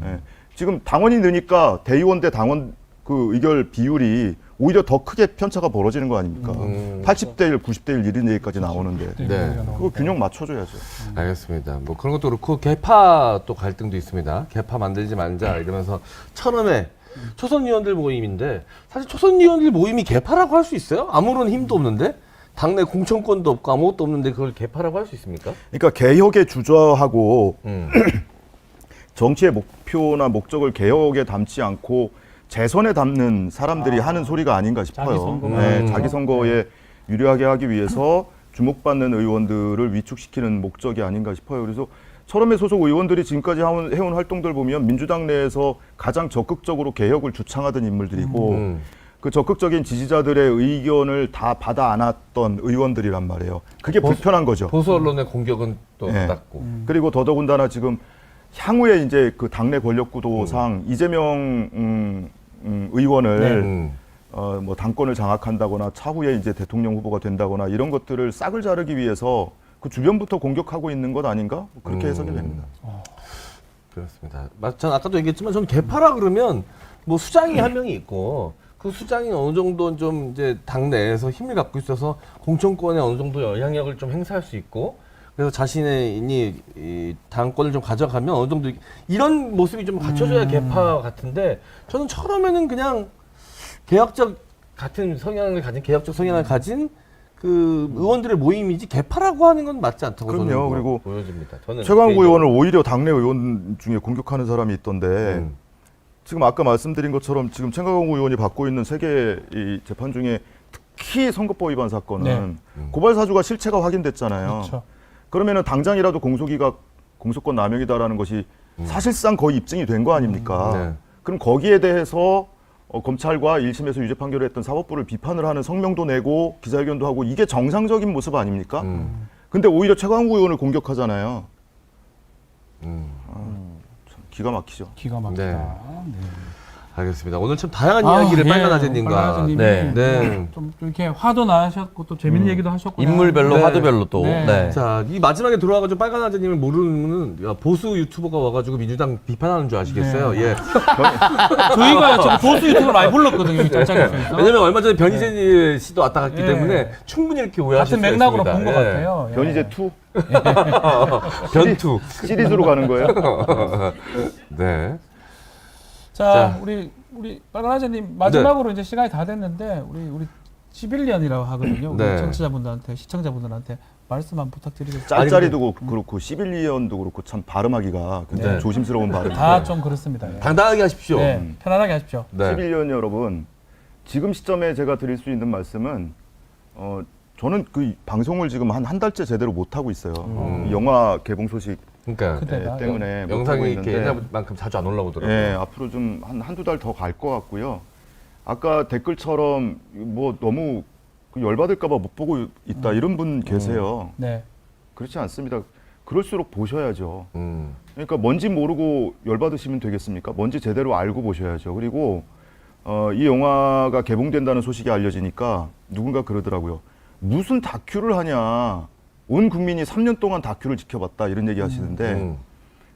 S4: 예. 지금 당원이 느니까 대의원 대 당원 그 의결 비율이 오히려 더 크게 편차가 벌어지는 거 아닙니까? 80대 1, 90대 1 이런 얘기까지 나오는데
S1: 네.
S4: 그거 균형 맞춰줘야죠.
S1: 알겠습니다. 뭐 그런 것도 그렇고 개파 또 갈등도 있습니다. 개파 만들지 말자 이러면서 처음에 초선 의원들 모임인데 사실 초선 의원들 모임이 개파라고 할 수 있어요? 아무런 힘도 없는데 당내 공천권도 없고 아무것도 없는데 그걸 개파라고 할 수 있습니까?
S4: 그러니까 개혁에 주저하고 정치의 목표나 목적을 개혁에 담지 않고 재선에 담는 사람들이 하는 소리가 아닌가 싶어요.
S3: 자기 선거만.
S4: 네, 자기 선거에 유리하게 하기 위해서 주목받는 의원들을 위축시키는 목적이 아닌가 싶어요. 그래서 철험의 소속 의원들이 지금까지 해온 활동들 보면 민주당 내에서 가장 적극적으로 개혁을 주창하던 인물들이고 그 적극적인 지지자들의 의견을 다 받아 안았던 의원들이란 말이에요. 그게 불편한 거죠.
S1: 보수 언론의 공격은 또
S4: 네.
S1: 받았고.
S4: 그리고 더더군다나 지금 향후에 이제 그 당내 권력 구도상 이재명 의원을 뭐 당권을 장악한다거나 차후에 이제 대통령 후보가 된다거나 이런 것들을 싹을 자르기 위해서 그 주변부터 공격하고 있는 것 아닌가? 그렇게 해석이 됩니다.
S1: 그렇습니다. 전 아까도 얘기했지만 저는 개파라 그러면 뭐 수장이 한 명이 있고 그 수장이 어느 정도 좀 이제 당 내에서 힘을 갖고 있어서 공천권에 어느 정도 영향력을 좀 행사할 수 있고 그래서 자신의 이 당권을 좀 가져가면 어느 정도 이런 모습이 좀 갖춰져야 개파 같은데 저는 처음에는 그냥 개혁적 같은 성향을 가진 개혁적 성향을 가진 그 의원들의 모임이지 개파라고 하는 건 맞지 않다고
S4: 그럼요.
S1: 저는
S4: 그리고
S1: 보여집니다. 저는
S4: 최강욱
S1: 개인적으로.
S4: 의원을 오히려 당내 의원 중에 공격하는 사람이 있던데 지금 아까 말씀드린 것처럼 지금 최강욱 의원이 받고 있는 세 개의 이 재판 중에 특히 선거법 위반 사건은 고발 사주가 실체가 확인됐잖아요.
S3: 그렇죠.
S4: 그러면은 당장이라도 공소권 남용이다라는 것이 사실상 거의 입증이 된 거 아닙니까?
S1: 네.
S4: 그럼 거기에 대해서 검찰과 1심에서 유죄 판결을 했던 사법부를 비판을 하는 성명도 내고 기자회견도 하고 이게 정상적인 모습 아닙니까? 근데 오히려 최강욱 의원을 공격하잖아요. 참 기가 막히죠.
S3: 기가 막히다.
S1: 네.
S3: 네.
S1: 알겠습니다. 오늘 참 다양한 이야기를 빨간아재님과
S3: 빨간아재님이
S2: 네.
S1: 네.
S3: 좀 이렇게 화도 나셨고 또 재밌는 얘기도 하셨고
S2: 인물별로
S1: 네.
S2: 화두별로 또.
S3: 네.
S2: 네.
S1: 자, 이 마지막에 들어와가지고 빨간아재님을 모르는 보수 유튜버가 와가지고 민주당 비판하는 줄 아시겠어요?
S3: 네.
S1: 예.
S3: 저희가 지금 보수 유튜브 많이 불렀거든요. 짤짤에서.
S1: 왜냐면 얼마 전에 변희재 씨도 왔다 갔기
S3: 예.
S1: 때문에 충분히 이렇게 오해하실
S3: 같은
S1: 수
S3: 맥락으로
S1: 있습니다.
S3: 본 것
S1: 예.
S3: 같아요. 예.
S4: 변희재 2
S1: 변투.
S4: 시리즈로 가는 거예요?
S1: 네.
S3: 자, 우리 빨간아재님 마지막으로 이제 시간이 다 됐는데 우리 시빌리언이라고 하거든요. 우리
S1: 네.
S3: 청취자분들한테 시청자분들한테 말씀 한번 부탁드리겠습니다.
S4: 짤짤이도 그렇고 시빌리언도 그렇고 참 발음하기가 굉장히
S1: 네.
S4: 조심스러운 발음인데
S3: 다 좀 그렇습니다. 예.
S1: 당당하게 하십시오.
S3: 네, 편안하게 하십시오.
S1: 네.
S4: 11년 여러분, 지금 시점에 제가 드릴 수 있는 말씀은 저는 그 방송을 지금 한 달째 제대로 못 하고 있어요. 이 영화 개봉 소식
S1: 그러니까
S3: 그때가
S4: 때문에 못 하고
S1: 영상이 이렇게
S4: 있는데
S1: 옛날만큼 자주 안 올라오더라고요.
S4: 예, 앞으로 좀 한두 달 더 갈 것 같고요. 아까 댓글처럼 뭐 너무 그 열받을까 봐 못 보고 있다 이런 분 계세요.
S3: 네.
S4: 그렇지 않습니다. 그럴수록 보셔야죠.
S1: 음.
S4: 그러니까 뭔지 모르고 열받으시면 되겠습니까? 뭔지 제대로 알고 보셔야죠. 그리고 이 영화가 개봉된다는 소식이 알려지니까 누군가 그러더라고요. 무슨 다큐를 하냐. 온 국민이 3년 동안 다큐를 지켜봤다 이런 얘기 하시는데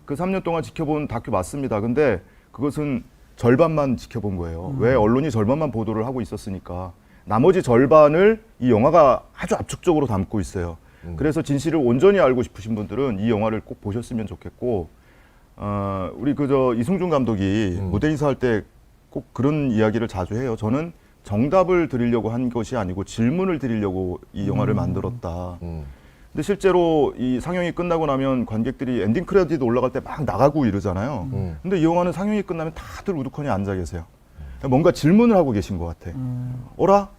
S4: 그 3년 동안 지켜본 다큐 맞습니다. 근데 그것은 절반만 지켜본 거예요. 왜 언론이 절반만 보도를 하고 있었으니까. 나머지 절반을 이 영화가 아주 압축적으로 담고 있어요. 그래서 진실을 온전히 알고 싶으신 분들은 이 영화를 꼭 보셨으면 좋겠고 우리 이승준 감독이 무대 인사할 때 꼭 그런 이야기를 자주 해요. 저는 정답을 드리려고 한 것이 아니고 질문을 드리려고 이 영화를 만들었다. 근데 실제로 이 상영이 끝나고 나면 관객들이 엔딩 크레딧 올라갈 때 막 나가고 이러잖아요. 근데 이 영화는 상영이 끝나면 다들 우두커니 앉아 계세요. 뭔가 질문을 하고 계신 것 같아. 어라?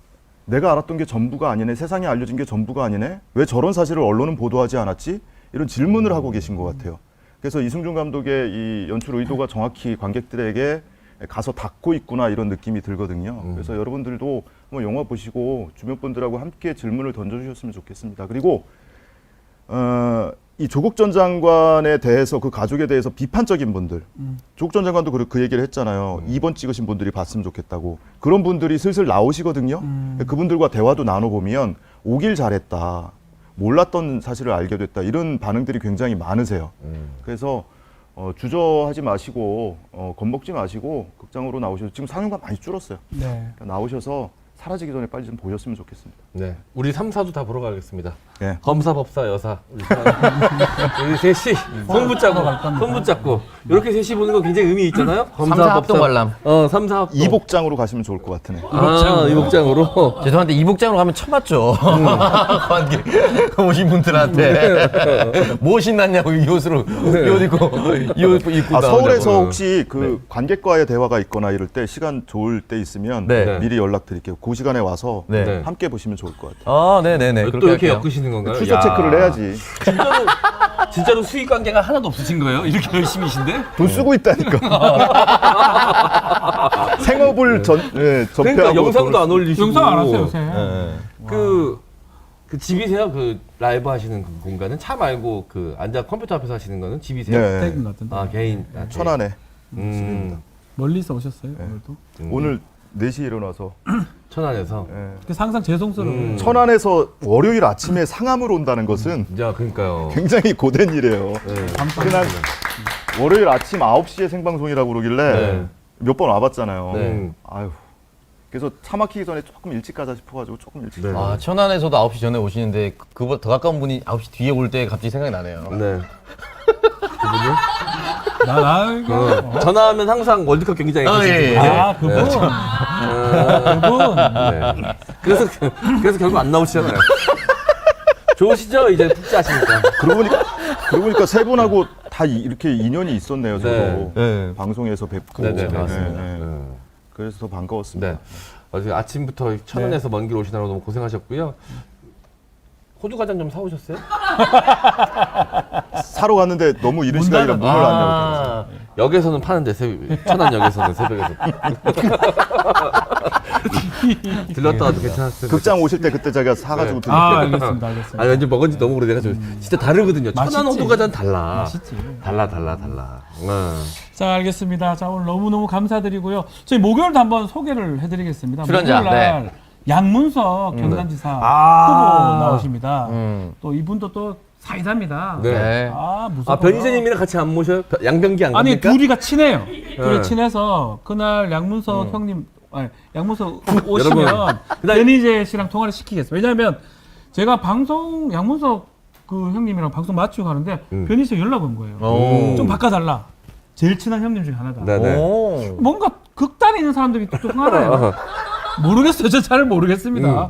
S4: 내가 알았던 게 전부가 아니네. 세상에 알려진 게 전부가 아니네. 왜 저런 사실을 언론은 보도하지 않았지? 이런 질문을 하고 계신 것 같아요. 그래서 이승준 감독의 이 연출 의도가 정확히 관객들에게 가서 닿고 있구나 이런 느낌이 들거든요. 그래서 여러분들도 뭐 영화 보시고 주변 분들하고 함께 질문을 던져주셨으면 좋겠습니다. 그리고 이 조국 전 장관에 대해서 그 가족에 대해서 비판적인 분들, 조국 전 장관도 그 얘기를 했잖아요. 2번 찍으신 분들이 봤으면 좋겠다고. 그런 분들이 슬슬 나오시거든요. 그분들과 대화도 나눠보면 오길 잘했다. 몰랐던 사실을 알게 됐다. 이런 반응들이 굉장히 많으세요. 그래서 주저하지 마시고 겁먹지 마시고 극장으로 나오셔서 지금 상영관 많이 줄었어요.
S3: 네.
S4: 나오셔서 사라지기 전에 빨리 좀 보셨으면 좋겠습니다.
S1: 네. 우리 3, 4도 다 보러 가겠습니다.
S4: 네.
S1: 검사, 법사, 여사. 우리 셋이 손 붙잡고 이렇게 셋이 보는 거 굉장히 의미 있잖아요. 검사,
S2: 삼사 합동 관람.
S1: 3, 4 합동.
S4: 이복장으로 가시면 좋을 것 같으네.
S1: 이복장으로.
S2: 죄송한데 이복장으로 가면 쳐맞죠. 관객 오신 분들한테 뭐 신났냐고 이 옷으로 이 옷 입고
S4: 서울에서
S1: 나오자고.
S4: 혹시 그 관객과의 대화가 있거나 이럴 때 시간 좋을 때 있으면
S2: 네.
S4: 미리 연락드릴게요. 그 시간에 와서
S2: 네.
S4: 함께 보시면 좋을 것 같아요.
S2: 아, 네네네.
S1: 또 이렇게 엮으시는 건가요?
S4: 출석
S1: 야.
S4: 체크를 해야지.
S1: 진짜로 수익 관계가 하나도 없으신 거예요? 이렇게 열심히신데?
S4: 돈 쓰고 있다니까. 생업을 접해하고.
S1: 그러니까 영상도 안 올리시고.
S3: 영상 안 하세요, 요새.
S1: 그 집이세요? 그 라이브 하시는 그 공간은? 차 말고 그 앉아 컴퓨터 앞에서 하시는 거는 집이세요?
S4: 네.
S3: 댁인 것 같은데.
S1: 아, 개인.
S4: 천안에.
S3: 멀리서 오셨어요, 오늘도?
S4: 오늘 4시에 일어나서.
S1: 천안에서.
S3: 그래서 항상 죄송스러워요.
S4: 천안에서 월요일 아침에 상암을 온다는 것은
S1: 야, 그러니까요.
S4: 굉장히 고된 일이에요.
S1: 네.
S4: 흔한 월요일 아침 9시에 생방송이라고 그러길래
S1: 네.
S4: 몇 번 와봤잖아요.
S1: 네.
S4: 아유, 그래서 차 막히기 전에 조금 일찍 가자 싶어가지고 조금 일찍.
S1: 네.
S2: 아, 천안에서도 9시 전에 오시는데 그보다 더 가까운 분이 9시 뒤에 올 때 갑자기 생각이 나네요.
S1: 네. 전화하면 항상 월드컵 경기장에 계시는
S2: 예.
S1: 분이에요.
S3: 아, 그분.
S1: 네. 그래서 결국 안 나오시잖아요. 좋으시죠? 이제 푹자시니까.
S4: 그러고 보니까 세 분하고 다 이렇게 인연이 있었네요. 저도
S1: 네.
S2: 네.
S4: 방송에서 뵙고.
S1: 네, 맞습니다.
S4: 그래서 더 반가웠습니다.
S1: 네. 어제 아침부터 천안에서 먼 길 오시느라고 너무 고생하셨고요. 호두 과자 좀 사오셨어요?
S4: 사러 갔는데 너무 이른 시간이라 문을 안 열었어요.
S1: 역에서는 파는데 천안역에서는 새벽에서 들렀다가도 괜찮았어요.
S4: 극장 오실 때 그때 제가 사가지고 드릴게요.
S3: 아, 알겠습니다.
S1: 아 왠지 먹은 지 너무 오래돼가지고 진짜 다르거든요. 천안
S3: 맛있지.
S1: 호두 과자는 달라.
S3: 맛있지.
S1: 달라.
S3: 자, 알겠습니다. 자, 오늘 너무너무 감사드리고요. 저희 목요일도 한번 소개를 해드리겠습니다.
S2: 출연자,
S3: 목요일 날 양문석 경남지사
S1: 아.
S3: 후보 나오십니다.
S2: 음.
S3: 또 이분도 또 사이다입니다.
S1: 네.
S2: 네.
S3: 아, 무섭다.
S1: 아 변희재님이랑 같이 안 모셔요? 양병기 안
S3: 아니,
S1: 갑니까?
S3: 둘이가 친해요.
S1: 네.
S3: 둘이 친해서 그날 양문석 형님, 아니, 양문석 오시면
S1: 여러분,
S3: 변희재 씨랑 통화를 시키겠어요. 왜냐하면 제가 양문석 그 형님이랑 방송 마치고 가는데 변희재 연락 온 거예요.
S2: 오.
S3: 좀 바꿔달라. 제일 친한 형님 중에 하나다.
S1: 네네.
S2: 오.
S3: 뭔가 극단에 있는 사람들이 또 통하나요? 모르겠어요. 저 잘 모르겠습니다.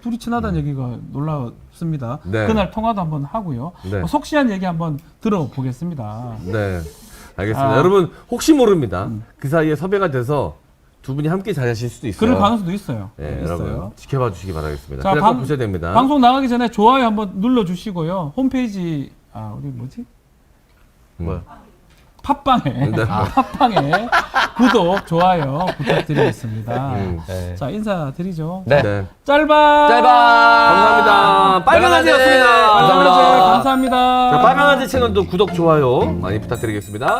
S3: 둘이 친하다는 얘기가 놀랍습니다.
S1: 네.
S3: 그날 통화도 한번 하고요.
S1: 네.
S3: 속시한 얘기 한번 들어보겠습니다.
S1: 네. 알겠습니다.
S3: 아.
S1: 여러분 혹시 모릅니다. 그 사이에 섭외가 돼서 두 분이 함께 자리하실 수도 있어요.
S3: 그럴 가능성도 있어요.
S1: 네,
S3: 있어요.
S1: 여러분 지켜봐 주시기 바라겠습니다.
S3: 자,
S1: 그래 꼭 보셔야 됩니다.
S3: 방송 나가기 전에 좋아요 한번 눌러주시고요. 홈페이지 우리 뭐지?
S2: 뭐야?
S3: 팟빵에
S1: 네.
S3: 팟빵에 구독, 좋아요 부탁드리겠습니다.
S2: 네.
S3: 자, 인사드리죠.
S2: 네.
S1: 네.
S3: 짧아.
S1: 감사합니다. 빨강아지였습니다.
S3: 감사합니다. 감사합니다.
S1: 자, 빨강아지 채널도 구독, 좋아요 많이 부탁드리겠습니다.